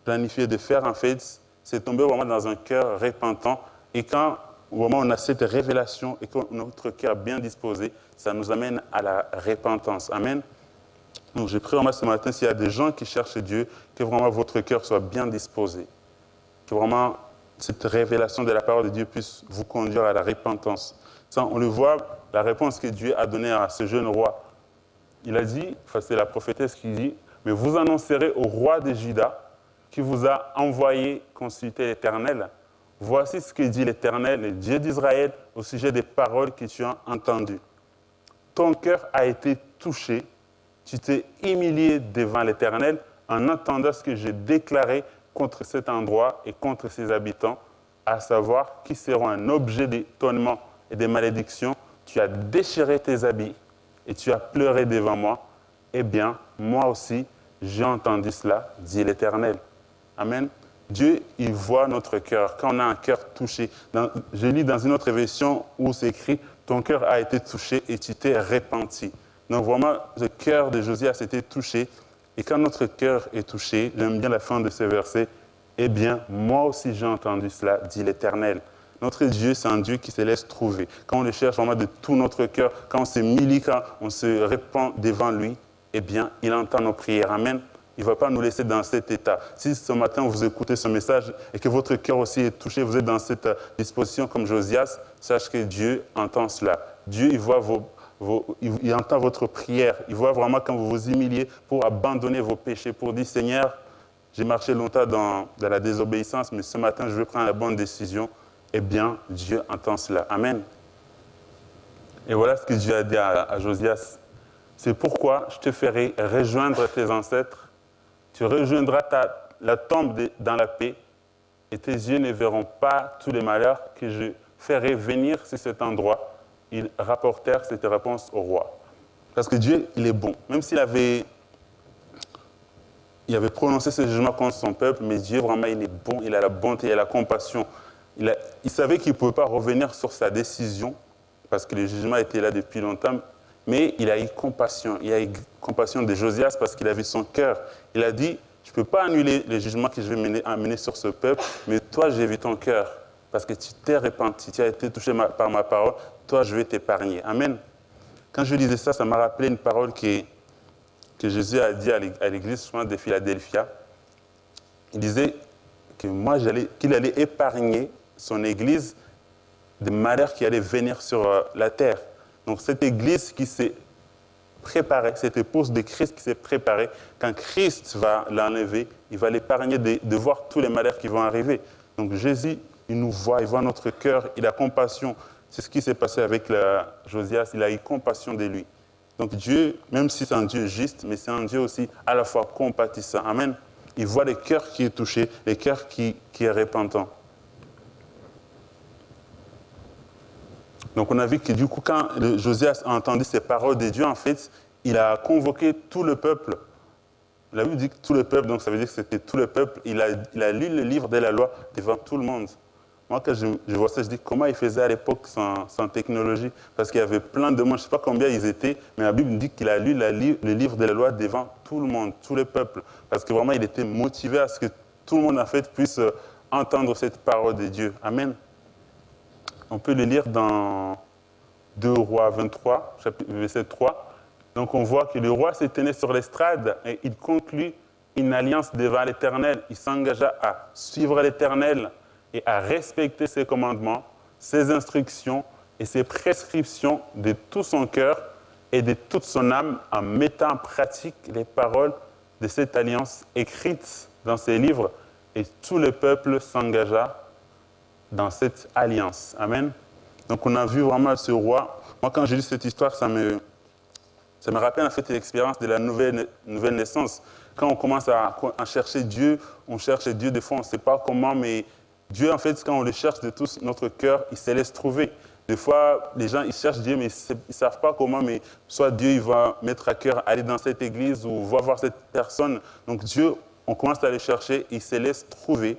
planifié de faire, en fait, c'est tombé vraiment dans un cœur repentant. Et quand vraiment on a cette révélation et que notre cœur bien disposé, ça nous amène à la repentance. Amen. Donc j'ai pris vraiment ce matin, s'il y a des gens qui cherchent Dieu, que vraiment votre cœur soit bien disposé. Que vraiment cette révélation de la parole de Dieu puisse vous conduire à la repentance. Ça, on le voit, la réponse que Dieu a donnée à ce jeune roi. Il a dit, enfin c'est la prophétesse qui dit, mais vous annoncerez au roi de Juda qui vous a envoyé consulter l'Éternel. Voici ce que dit l'Éternel, le Dieu d'Israël, au sujet des paroles que tu as entendues. Ton cœur a été touché, tu t'es humilié devant l'Éternel en entendant ce que j'ai déclaré contre cet endroit et contre ses habitants, à savoir qui seront un objet d'étonnement et de malédiction. Tu as déchiré tes habits et tu as pleuré devant moi. Eh bien, moi aussi, j'ai entendu cela, dit l'Éternel. Amen. Dieu, il voit notre cœur. Quand on a un cœur touché, je lis dans une autre version où c'est écrit « Ton cœur a été touché et tu t'es repenti ». Donc vraiment, le cœur de Josias était touché. Et quand notre cœur est touché, j'aime bien la fin de ce verset, « Eh bien, moi aussi j'ai entendu cela, dit l'Éternel ». Notre Dieu, c'est un Dieu qui se laisse trouver. Quand on le cherche vraiment de tout notre cœur, quand on se humilie, quand on se répand devant lui, eh bien, il entend nos prières. Amen. Il ne va pas nous laisser dans cet état. Si ce matin vous écoutez ce message et que votre cœur aussi est touché, vous êtes dans cette disposition comme Josias, sache que Dieu entend cela. Dieu, il voit il entend votre prière. Il voit vraiment quand vous vous humiliez pour abandonner vos péchés, pour dire Seigneur, j'ai marché longtemps dans la désobéissance, mais ce matin, je veux prendre la bonne décision. Eh bien, Dieu entend cela. Amen. Et voilà ce que Dieu a dit à Josias. C'est pourquoi je te ferai rejoindre tes ancêtres. Tu rejoindras la tombe dans la paix et tes yeux ne verront pas tous les malheurs que je ferai venir sur cet endroit. Ils rapportèrent cette réponse au roi. Parce que Dieu, il est bon. Même s'il avait prononcé ce jugement contre son peuple, mais Dieu, vraiment, il est bon, il a la bonté, il a la compassion. Il savait qu'il ne pouvait pas revenir sur sa décision, parce que le jugement était là depuis longtemps, mais il a eu compassion. Il a eu compassion de Josias parce qu'il a vu son cœur. Il a dit, je ne peux pas annuler le jugement que je vais amener sur ce peuple, mais toi, j'ai vu ton cœur, parce que tu t'es repenti, tu as été touché par ma parole, toi, je vais t'épargner. Amen. Quand je lisais ça, ça m'a rappelé une parole que Jésus a dit à l'église, je pense, de Philadelphia. Il disait qu'il allait épargner son église des malheurs qui allaient venir sur la terre. Donc cette église qui s'est préparée, cette épouse de Christ qui s'est préparée, quand Christ va l'enlever, il va l'épargner de voir tous les malheurs qui vont arriver. Donc Jésus, il nous voit, il voit notre cœur, il a compassion. C'est ce qui s'est passé avec Josias, il a eu compassion de lui. Donc Dieu, même si c'est un Dieu juste, mais c'est un Dieu aussi à la fois compatissant. Amen. Il voit le cœur qui est touché, le cœur qui est repentant. Donc on a vu que du coup, quand Josias a entendu ces paroles de Dieu, en fait, il a convoqué tout le peuple. La Bible dit que tout le peuple, donc ça veut dire que c'était tout le peuple. Il a lu le livre de la loi devant tout le monde. Moi, quand je vois ça, je dis comment ils faisaient à l'époque sans technologie, parce qu'il y avait plein de monde, je ne sais pas combien ils étaient, mais la Bible dit qu'il a lu le livre de la loi devant tout le monde, tout le peuple, parce que vraiment, il était motivé à ce que tout le monde, en fait, puisse entendre cette parole de Dieu. Amen. On peut le lire dans 2 Rois 23, verset 3. Donc, on voit que le roi se tenait sur l'estrade et il conclut une alliance devant l'Éternel. Il s'engagea à suivre l'Éternel et à respecter ses commandements, ses instructions et ses prescriptions de tout son cœur et de toute son âme en mettant en pratique les paroles de cette alliance écrite dans ses livres. Et tout le peuple s'engagea dans cette alliance. Amen. Donc on a vu vraiment ce roi. Moi, quand j'ai lu cette histoire, ça me rappelle en fait l'expérience de la nouvelle naissance. Quand on commence à chercher Dieu, on cherche Dieu, des fois on ne sait pas comment, mais Dieu, en fait, quand on le cherche de tout notre cœur, il se laisse trouver. Des fois, les gens, ils cherchent Dieu, mais ils ne savent pas comment, mais soit Dieu, il va mettre à cœur, aller dans cette église ou va voir cette personne. Donc Dieu, on commence à le chercher, il se laisse trouver.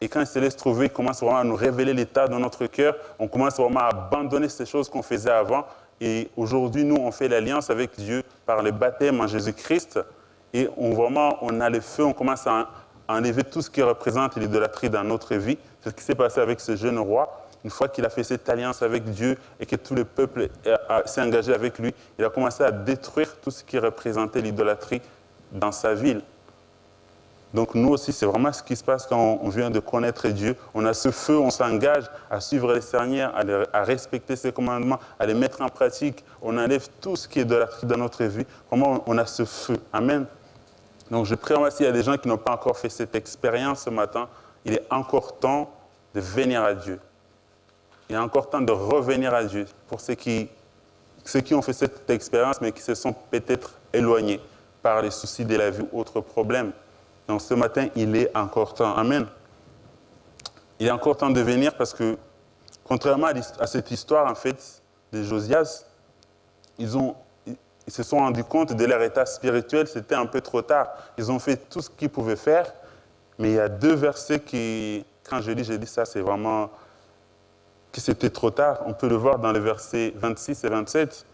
Et quand il se laisse trouver, il commence vraiment à nous révéler l'état dans notre cœur. On commence vraiment à abandonner ces choses qu'on faisait avant. Et aujourd'hui, nous, on fait l'alliance avec Dieu par le baptême en Jésus-Christ. Et on a le feu, on commence à enlever tout ce qui représente l'idolâtrie dans notre vie. C'est ce qui s'est passé avec ce jeune roi. Une fois qu'il a fait cette alliance avec Dieu et que tout le peuple s'est engagé avec lui, il a commencé à détruire tout ce qui représentait l'idolâtrie dans sa ville. Donc nous aussi, c'est vraiment ce qui se passe quand on vient de connaître Dieu. On a ce feu, on s'engage à suivre les Seigneurs, à respecter ses commandements, à les mettre en pratique. On enlève tout ce qui est idolâtrie dans notre vie. Vraiment, on a ce feu. Amen. Donc je prie s'il y a des gens qui n'ont pas encore fait cette expérience ce matin, il est encore temps de venir à Dieu. Il est encore temps de revenir à Dieu pour ceux qui ont fait cette expérience, mais qui se sont peut-être éloignés par les soucis de la vie ou autres problèmes. Donc ce matin, il est encore temps. Amen. Il est encore temps de venir parce que, contrairement à cette histoire, en fait, de Josias, ils se sont rendus compte de leur état spirituel, c'était un peu trop tard. Ils ont fait tout ce qu'ils pouvaient faire, mais il y a 2 versets qui, quand j'ai dit ça, c'est vraiment que c'était trop tard. On peut le voir dans les versets 26 et 27.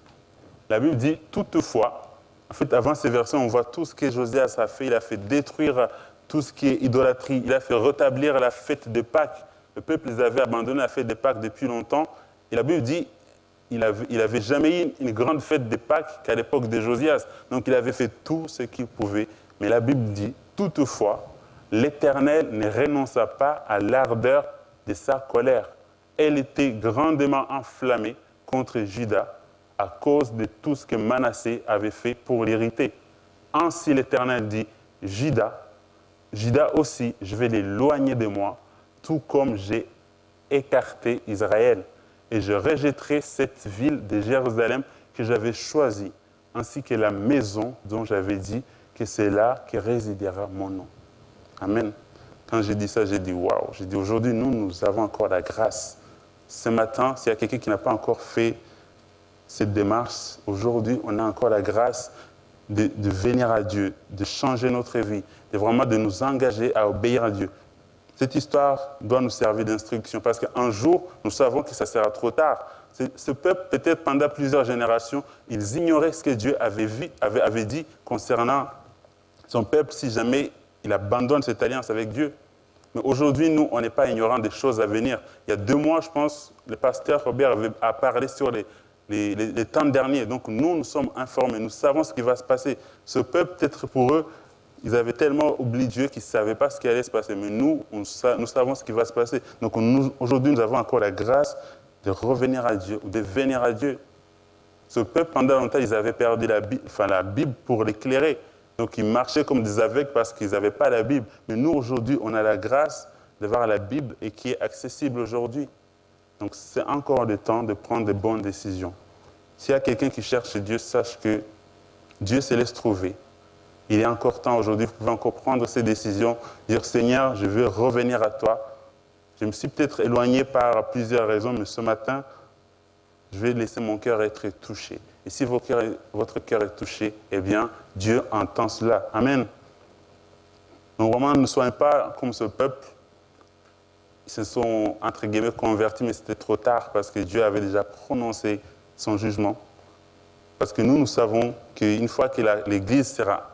La Bible dit « Toutefois », en fait, avant ces versets, on voit tout ce que Josias a fait. Il a fait détruire tout ce qui est idolâtrie. Il a fait rétablir la fête de Pâques. Le peuple les avait abandonné la fête de Pâques depuis longtemps. Et la Bible dit qu'il n'avait jamais eu une grande fête de Pâques qu'à l'époque de Josias. Donc il avait fait tout ce qu'il pouvait. Mais la Bible dit « Toutefois, l'Éternel ne renonça pas à l'ardeur de sa colère. Elle était grandement enflammée contre Juda à cause de tout ce que Manassé avait fait pour l'irriter. Ainsi l'Éternel dit, Juda aussi, je vais l'éloigner de moi, tout comme j'ai écarté Israël. Et je rejetterai cette ville de Jérusalem que j'avais choisie, ainsi que la maison dont j'avais dit que c'est là que résidera mon nom. » Amen. Quand j'ai dit ça, j'ai dit, waouh, j'ai dit, aujourd'hui, nous avons encore la grâce. Ce matin, s'il y a quelqu'un qui n'a pas encore fait cette démarche, aujourd'hui, on a encore la grâce de venir à Dieu, de changer notre vie, de nous engager à obéir à Dieu. Cette histoire doit nous servir d'instruction parce qu'un jour, nous savons que ça sera trop tard. Ce peuple, peut-être pendant plusieurs générations, ils ignoraient ce que Dieu avait dit concernant son peuple si jamais il abandonne cette alliance avec Dieu. Mais aujourd'hui, nous, on n'est pas ignorants des choses à venir. Il y a 2 mois, je pense, le pasteur Robert a parlé sur les temps derniers. Donc nous sommes informés, nous savons ce qui va se passer. Ce peuple, peut-être pour eux, ils avaient tellement oublié Dieu qu'ils ne savaient pas ce qui allait se passer. Mais nous savons ce qui va se passer. Donc aujourd'hui, nous avons encore la grâce de revenir à Dieu, de venir à Dieu. Ce peuple, pendant longtemps, ils avaient perdu la Bible pour l'éclairer. Donc ils marchaient comme des aveugles parce qu'ils n'avaient pas la Bible. Mais nous, aujourd'hui, on a la grâce d'avoir la Bible et qui est accessible aujourd'hui. Donc c'est encore le temps de prendre de bonnes décisions. S'il y a quelqu'un qui cherche Dieu, sache que Dieu se laisse trouver. Il est encore temps aujourd'hui, vous pouvez encore prendre ces décisions, dire Seigneur, je veux revenir à toi. Je me suis peut-être éloigné par plusieurs raisons, mais ce matin, je vais laisser mon cœur être touché. Et si votre cœur est touché, eh bien, Dieu entend cela. Amen. Donc vraiment, ne soyons pas comme ce peuple. Ils se sont, entre guillemets, convertis, mais c'était trop tard parce que Dieu avait déjà prononcé son jugement. Parce que nous savons qu'une fois que l'Église sera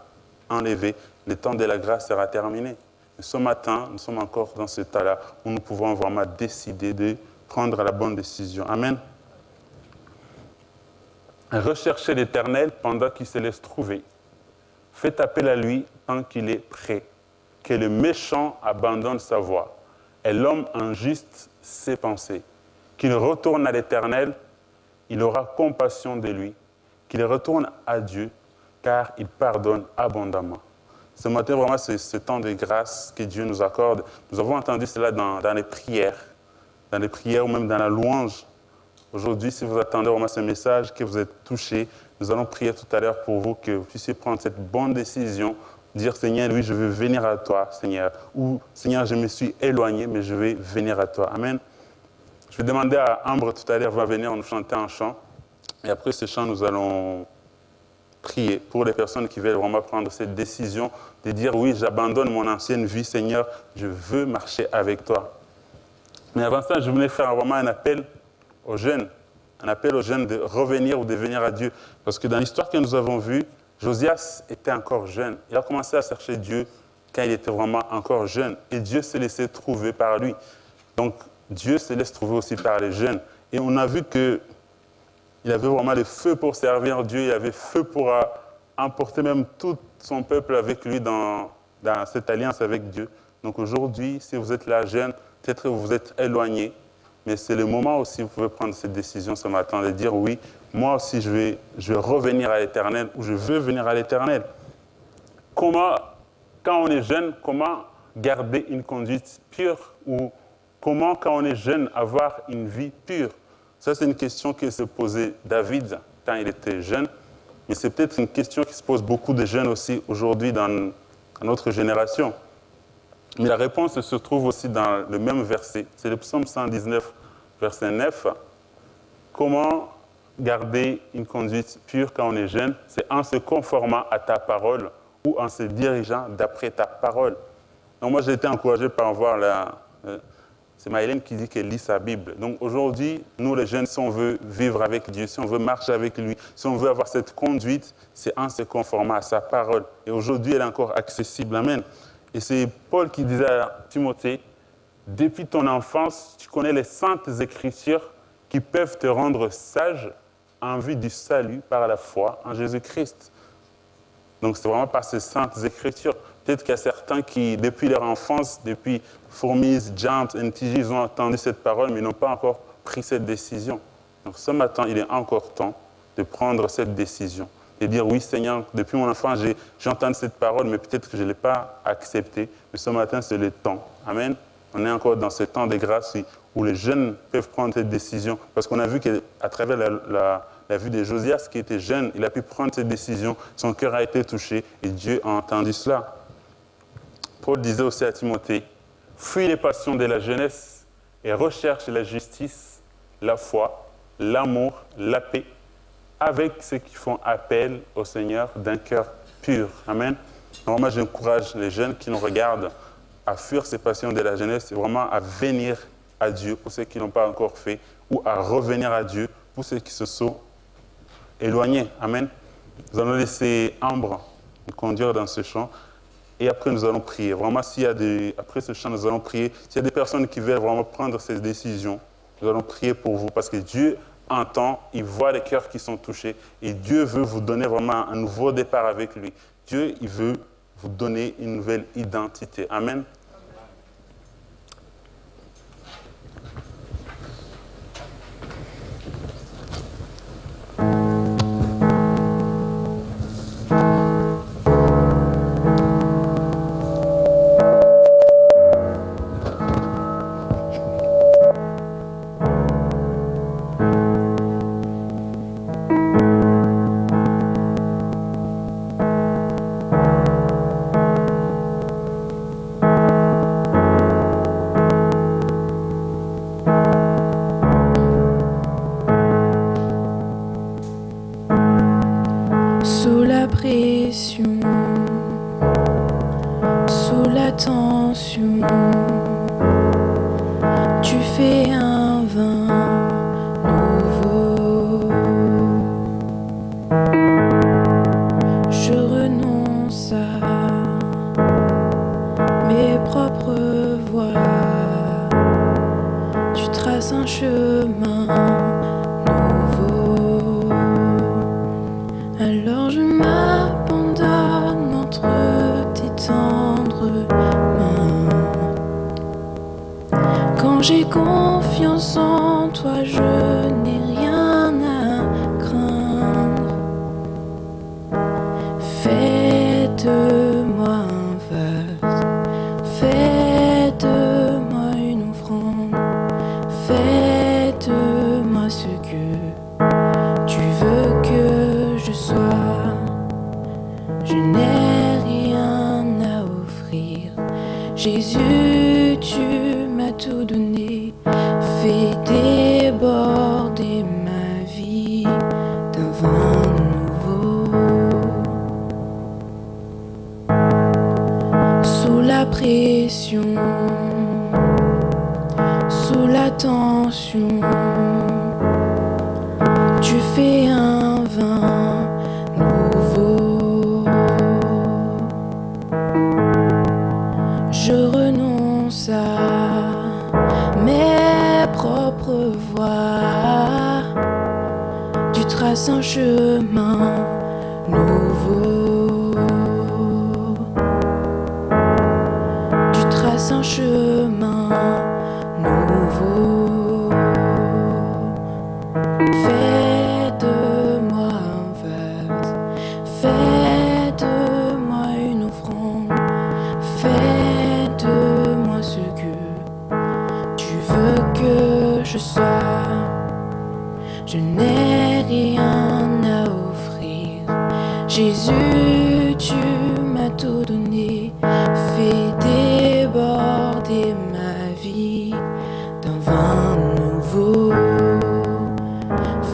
enlevée, le temps de la grâce sera terminé. Mais ce matin, nous sommes encore dans ce temps-là où nous pouvons vraiment décider de prendre la bonne décision. Amen. Recherchez l'Éternel pendant qu'il se laisse trouver. Faites appel à lui tant qu'il est prêt. Que le méchant abandonne sa voie et l'homme injuste ses pensées. Qu'il retourne à l'Éternel, il aura compassion de lui. Qu'il retourne à Dieu, car il pardonne abondamment. Ce matin, vraiment, c'est ce temps de grâce que Dieu nous accorde. Nous avons entendu cela dans les prières ou même dans la louange. Aujourd'hui, si vous attendez vraiment ce message, que vous êtes touchés, nous allons prier tout à l'heure pour vous, que vous puissiez prendre cette bonne décision, dire Seigneur, oui, je veux venir à toi, Seigneur. Ou Seigneur, je me suis éloigné, mais je vais venir à toi. Amen. Je vais demander à Ambre tout à l'heure, va venir nous chanter un chant. Et après ce chant, nous allons prier pour les personnes qui veulent vraiment prendre cette décision de dire oui, j'abandonne mon ancienne vie, Seigneur, je veux marcher avec toi. Mais avant ça, je voulais faire vraiment un appel aux jeunes de revenir ou de venir à Dieu. Parce que dans l'histoire que nous avons vue, Josias était encore jeune. Il a commencé à chercher Dieu quand il était vraiment encore jeune. Et Dieu s'est laissé trouver par lui. Donc, Dieu se laisse trouver aussi par les jeunes. Et on a vu qu'il avait vraiment le feu pour servir Dieu. Il avait feu pour emporter même tout son peuple avec lui dans cette alliance avec Dieu. Donc aujourd'hui, si vous êtes là jeune, peut-être que vous vous êtes éloigné, mais c'est le moment aussi, vous pouvez prendre cette décision ce matin de dire oui, moi aussi je vais revenir à l'Éternel ou je veux venir à l'Éternel. Comment, quand on est jeune, comment garder une conduite pure ou comment, quand on est jeune, avoir une vie pure? Ça, c'est une question que se posait David quand il était jeune, mais c'est peut-être une question qui se pose beaucoup de jeunes aussi aujourd'hui dans notre génération. Mais la réponse se trouve aussi dans le même verset. C'est le psaume 119, verset 9. Comment garder une conduite pure quand on est jeune? C'est en se conformant à ta parole ou en se dirigeant d'après ta parole. Donc moi, j'ai été encouragé par voir c'est Maëlène qui dit qu'elle lit sa Bible. Donc aujourd'hui, nous les jeunes, si on veut vivre avec Dieu, si on veut marcher avec lui, si on veut avoir cette conduite, c'est en se conformant à sa parole. Et aujourd'hui, elle est encore accessible. Amen. Et c'est Paul qui disait à Timothée, depuis ton enfance, tu connais les saintes écritures qui peuvent te rendre sage en vue du salut par la foi en Jésus-Christ. Donc c'est vraiment par ces saintes écritures. Peut-être qu'il y a certains qui, depuis leur enfance, depuis Fourmise, Giant, NTJ, ils ont entendu cette parole, mais ils n'ont pas encore pris cette décision. Donc ce matin, il est encore temps de prendre cette décision. Et dire, oui Seigneur, depuis mon enfance, j'ai entendu cette parole, mais peut-être que je ne l'ai pas acceptée. Mais ce matin, c'est le temps. Amen. On est encore dans ce temps de grâce où les jeunes peuvent prendre cette décision. Parce qu'on a vu qu'à travers la vue de Josias, qui était jeune, il a pu prendre cette décision. Son cœur a été touché et Dieu a entendu cela. Paul disait aussi à Timothée, fuis les passions de la jeunesse et recherche la justice, la foi, l'amour, la paix, avec ceux qui font appel au Seigneur d'un cœur pur. Amen. Alors moi, j'encourage les jeunes qui nous regardent à fuir ces passions de la jeunesse et vraiment à venir à Dieu pour ceux qui ne l'ont pas encore fait ou à revenir à Dieu pour ceux qui se sont éloignés. Amen. Nous allons laisser Ambre nous conduire dans ce chant et après nous allons prier. Vraiment, après ce chant, nous allons prier. S'il y a des personnes qui veulent vraiment prendre ces décisions, nous allons prier pour vous parce que Dieu entend, il voit les cœurs qui sont touchés et Dieu veut vous donner vraiment un nouveau départ avec lui. Dieu, il veut vous donner une nouvelle identité. Amen. Sous la pression, sous la tension, tu fais un vin nouveau. Je renonce à mes propres voies. Tu traces un chemin nouveau. Alors je m'abandonne entre tes tendres mains. Quand j'ai confiance en toi, je n'ai rien à craindre. Fais de moi un vase, fais de moi une offrande, fais de moi ce que tu veux que je sois. Je n'ai rien à offrir. Jésus, tu m'as tout donné. Fais des pression, sous la tension, tu fais un vin nouveau. Je renonce à mes propres voies, tu traces un chemin nouveau. Tu traces un chemin nouveau. Fais de moi un vase, fais de moi une offrande, fais de moi ce que tu veux que je sois. Je n'ai rien à offrir, Jésus, tu m'as tout donné. Fais déborder ma vie d'un vin nouveau.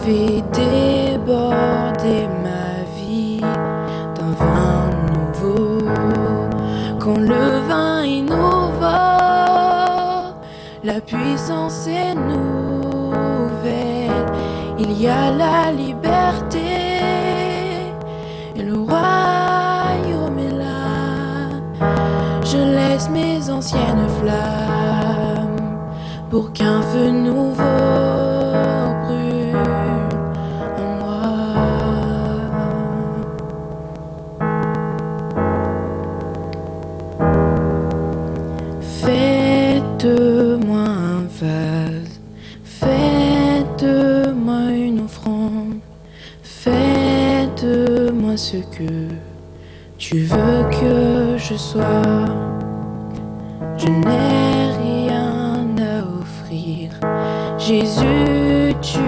Fais déborder ma vie d'un vin nouveau. Quand le vin est nouveau, la puissance est nouvelle. Il y a la liberté et le royaume est là. Je laisse mes anciennes flammes pour qu'un feu nouveau brûle en moi. Fais de moi un vase, fais de moi une offrande, fais de moi ce que tu veux que je sois. Je n'ai rien à offrir, Jésus, tu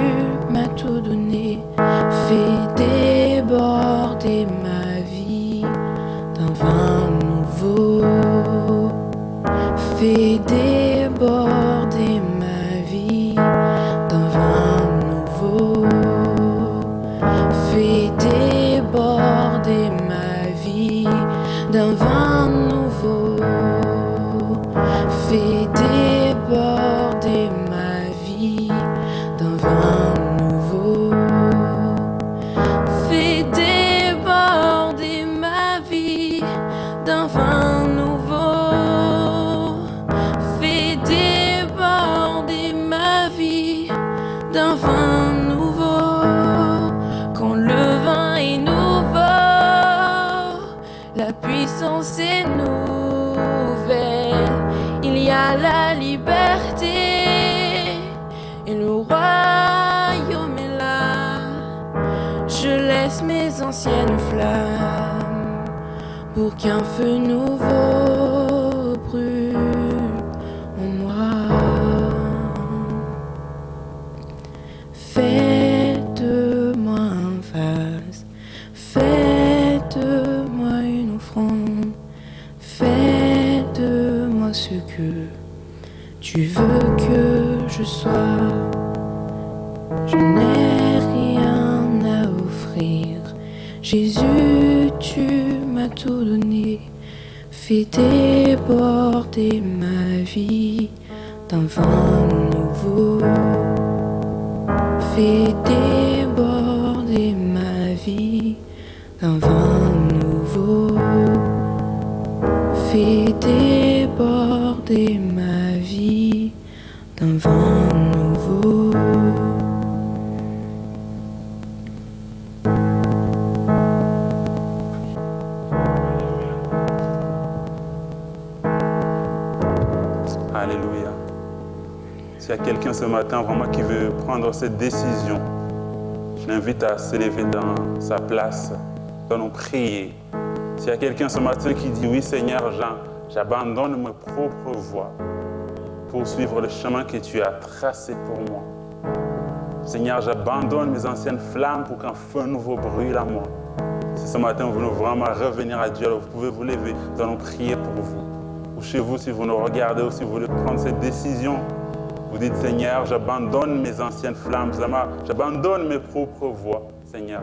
m'as tout donné. Fais déborder ma vie d'un vin nouveau. Fais déborder ma vie d'un vin nouveau. Fais déborder ma vie d'un vin nouveau. Fais déborder ma vie d'un vin nouveau. Fais déborder ma vie d'un vin nouveau. Fais déborder ma vie d'un vin nouveau. Quand le vin est nouveau, la puissance est nouvelle. Il y a la liberté et le royaume est là. Je laisse mes anciennes flammes pour qu'un feu nouveau brûle en moi. Fais de moi un vase, fais de moi une offrande, fais de moi ce que tu veux que je sois. Je n'ai rien à offrir, Jésus, tu m'as tout donné. Fais déborder ma vie d'un vin nouveau. Fais déborder ma vie d'un vin nouveau. Fais déborder ma vie d'un vin nouveau. Alléluia. S'il y a quelqu'un ce matin vraiment qui veut prendre cette décision, je l'invite à s'élever dans sa place, dans nos prières. S'il y a quelqu'un ce matin qui dit oui Seigneur, j'abandonne mes propres voies pour suivre le chemin que tu as tracé pour moi. Seigneur, j'abandonne mes anciennes flammes pour qu'un feu nouveau brûle à moi. Si ce matin vous voulez vraiment revenir à Dieu, alors vous pouvez vous lever, nous allons prier pour vous. Ou chez vous, si vous nous regardez ou si vous voulez prendre cette décision, vous dites Seigneur, j'abandonne mes anciennes flammes, j'abandonne mes propres voies, Seigneur.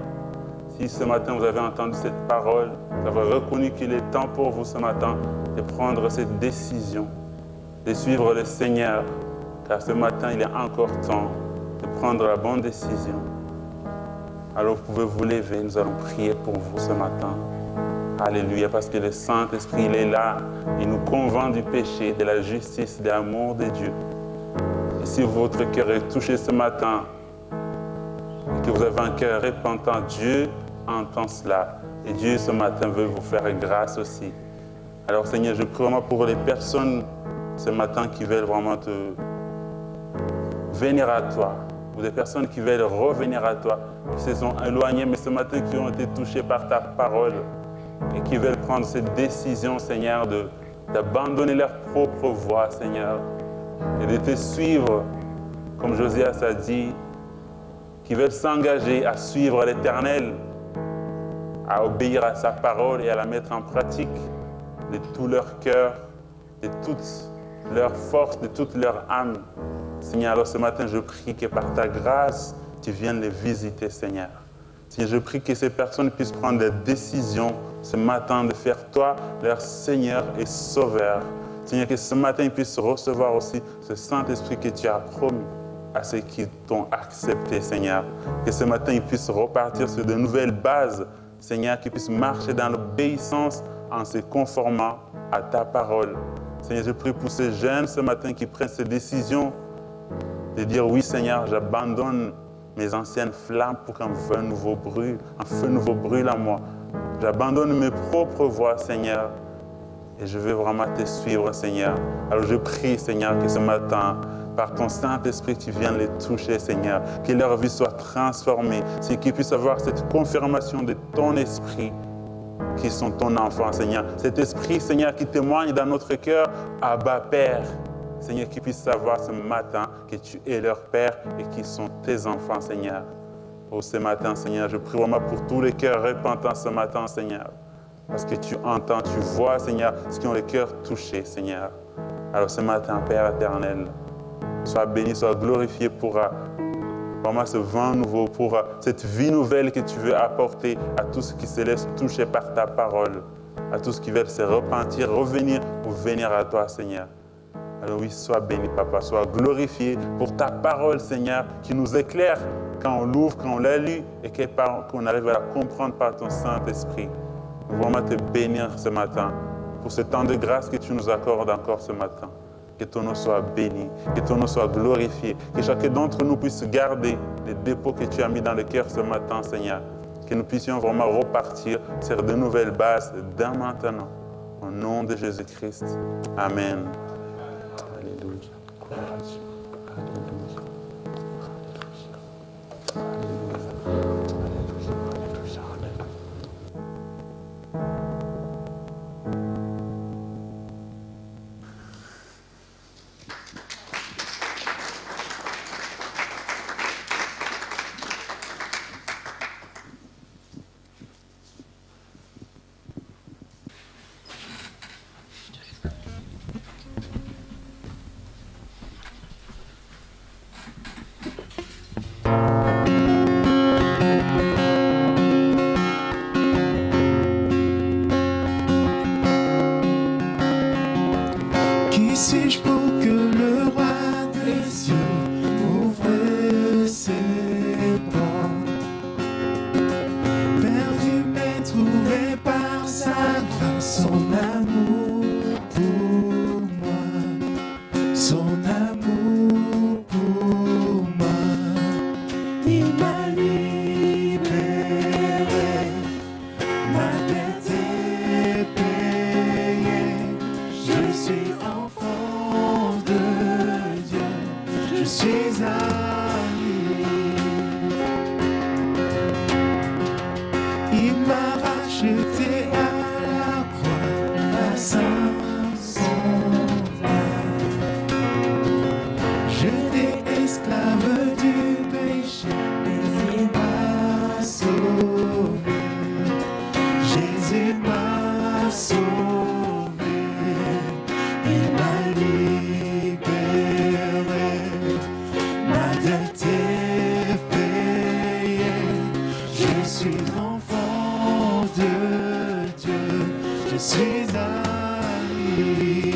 Si ce matin vous avez entendu cette parole, vous avez reconnu qu'il est temps pour vous ce matin de prendre cette décision, de suivre le Seigneur, car ce matin il est encore temps de prendre la bonne décision. Alors vous pouvez vous lever, nous allons prier pour vous ce matin. Alléluia, parce que le Saint-Esprit, il est là, il nous convainc du péché, de la justice, de l'amour de Dieu. Et si votre cœur est touché ce matin, et que vous avez un cœur repentant, Dieu entend cela. Et Dieu ce matin veut vous faire grâce aussi. Alors Seigneur, je prie vraiment pour les personnes ce matin qui veulent vraiment te venir à toi, ou des personnes qui veulent revenir à toi, qui se sont éloignées, mais ce matin qui ont été touchées par ta parole et qui veulent prendre cette décision, Seigneur, d'abandonner leur propre voie, Seigneur, et de te suivre, comme Josias a dit, qui veulent s'engager à suivre l'Éternel, à obéir à sa parole et à la mettre en pratique de tout leur cœur, de toute leur force, de toute leur âme. Seigneur, alors ce matin, je prie que par ta grâce, tu viennes les visiter, Seigneur. Seigneur, je prie que ces personnes puissent prendre la décision ce matin de faire toi leur Seigneur et Sauveur. Seigneur, que ce matin, ils puissent recevoir aussi ce Saint-Esprit que tu as promis à ceux qui t'ont accepté, Seigneur. Que ce matin, ils puissent repartir sur de nouvelles bases, Seigneur, qu'ils puissent marcher dans l'obéissance en se conformant à ta parole. Seigneur, je prie pour ces jeunes ce matin qui prennent ces décisions de dire oui, Seigneur, j'abandonne mes anciennes flammes pour qu'un feu nouveau brûle, un feu nouveau brûle en moi. J'abandonne mes propres voies, Seigneur, et je veux vraiment te suivre, Seigneur. Alors je prie, Seigneur, que ce matin, par ton Saint-Esprit, tu viennes les toucher, Seigneur, que leur vie soit transformée, c'est qu'ils puissent avoir cette confirmation de ton esprit, qui sont ton enfant, Seigneur. Cet esprit, Seigneur, qui témoigne dans notre cœur, Abba, Père. Seigneur, qu'ils puissent savoir ce matin que tu es leur Père et qu'ils sont tes enfants, Seigneur. Oh, ce matin, Seigneur, je prie vraiment pour tous les cœurs repentants ce matin, Seigneur. Parce que tu entends, tu vois, Seigneur, ceux qui ont le cœur touché, Seigneur. Alors ce matin, Père éternel, sois béni, sois glorifié pour vraiment ce vent nouveau, pour cette vie nouvelle que tu veux apporter à tous ceux qui se laissent toucher par ta parole, à tous qui veulent se repentir, revenir ou venir à toi, Seigneur. Alors oui, sois béni, Papa, sois glorifié pour ta parole, Seigneur, qui nous éclaire quand on l'ouvre, quand on la lit et qu'on arrive à la comprendre par ton Saint-Esprit. Nous voulons te bénir ce matin pour ce temps de grâce que tu nous accordes encore ce matin. Que ton nom soit béni, que ton nom soit glorifié, que chacun d'entre nous puisse garder les dépôts que tu as mis dans le cœur ce matin, Seigneur. Que nous puissions vraiment repartir sur de nouvelles bases dès maintenant. Au nom de Jésus-Christ. Amen. Alléluia. Alléluia. Qui suis-je pour que le roi des cieux ouvre ses portes? Perdu mais trouvé par sa grâce, son amour pour moi, son amour pour moi. Il m'a libéré, ma dette est payée. Je suis enfant de Dieu, je suis à lui. Il m'a racheté à la croix, à son j'étais esclave du péché, mais il m'a sauvé. Jésus m'a sauvé. Il m'a libéré, ma dette est payée. Je suis enfant je suis à lui.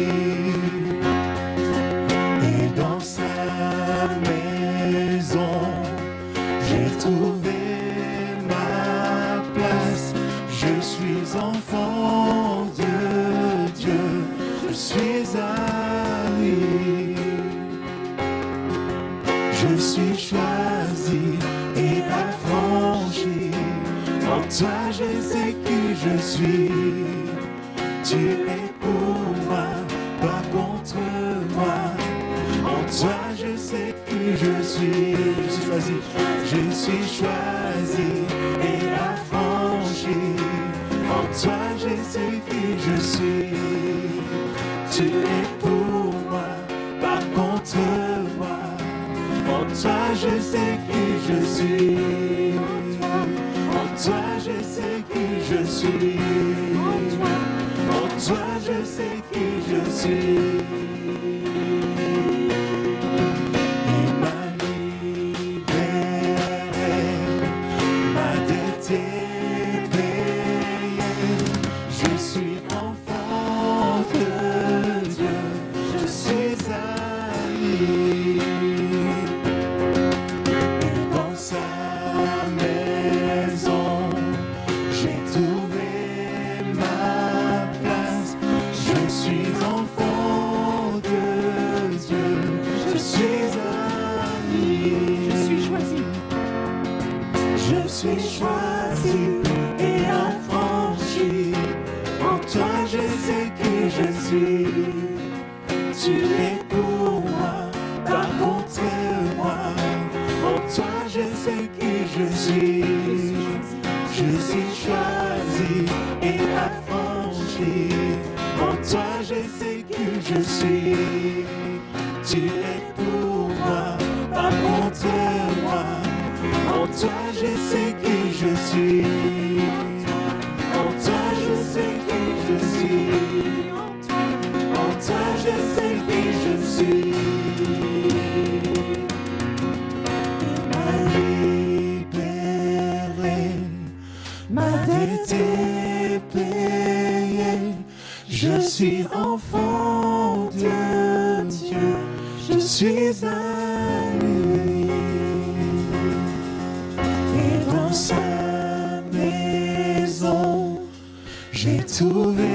Et dans sa maison, j'ai trouvé ma place. Je suis enfant de Dieu, je suis à lui. Je suis choisi et affranchi. En toi je sais qui je suis. Tu es pour moi, pas contre moi. En toi je sais qui je suis. Je suis choisi, je suis choisi et affranchi. En toi je sais qui je suis. Tu es pour moi, pas contre moi. En toi je sais qui je suis. En toi je sais qui je suis. En toi je sais qui je suis. Il m'a libéré, ma dette est payée. Je suis enfant de Dieu, je suis à lui. Et dans sa maison, j'ai trouvé ma place. Je suis enfant de Dieu, je suis à lui. Je suis choisi. Je suis choisi et affranchi. En toi je sais qui je suis. Tu es pour moi, pas contre moi. En toi je sais qui je suis. Je suis choisi et affranchi. En toi je sais qui je suis. Tu es pour moi, pas contre moi. En toi je sais qui je suis. En toi je sais qui je suis. En toi je sais qui je suis. Il m'a libéré, ma dette est payée. Je suis enfant de Dieu, je suis à lui. Et dans sa maison, j'ai trouvé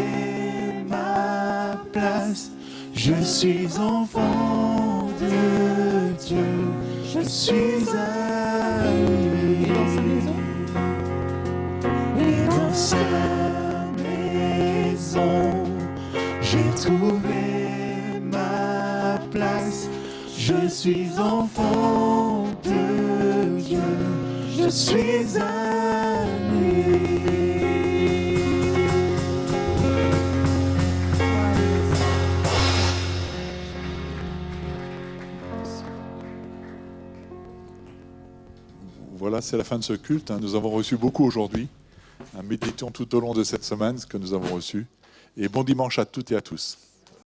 ma place. Je suis enfant de Dieu, je suis à lui. Et dans sa maison, j'ai trouvé ma place. Je suis enfant de Dieu, je suis à lui. Voilà, c'est la fin de ce culte. Nous avons reçu beaucoup aujourd'hui. Méditons tout au long de cette semaine ce que nous avons reçu. Et bon dimanche à toutes et à tous.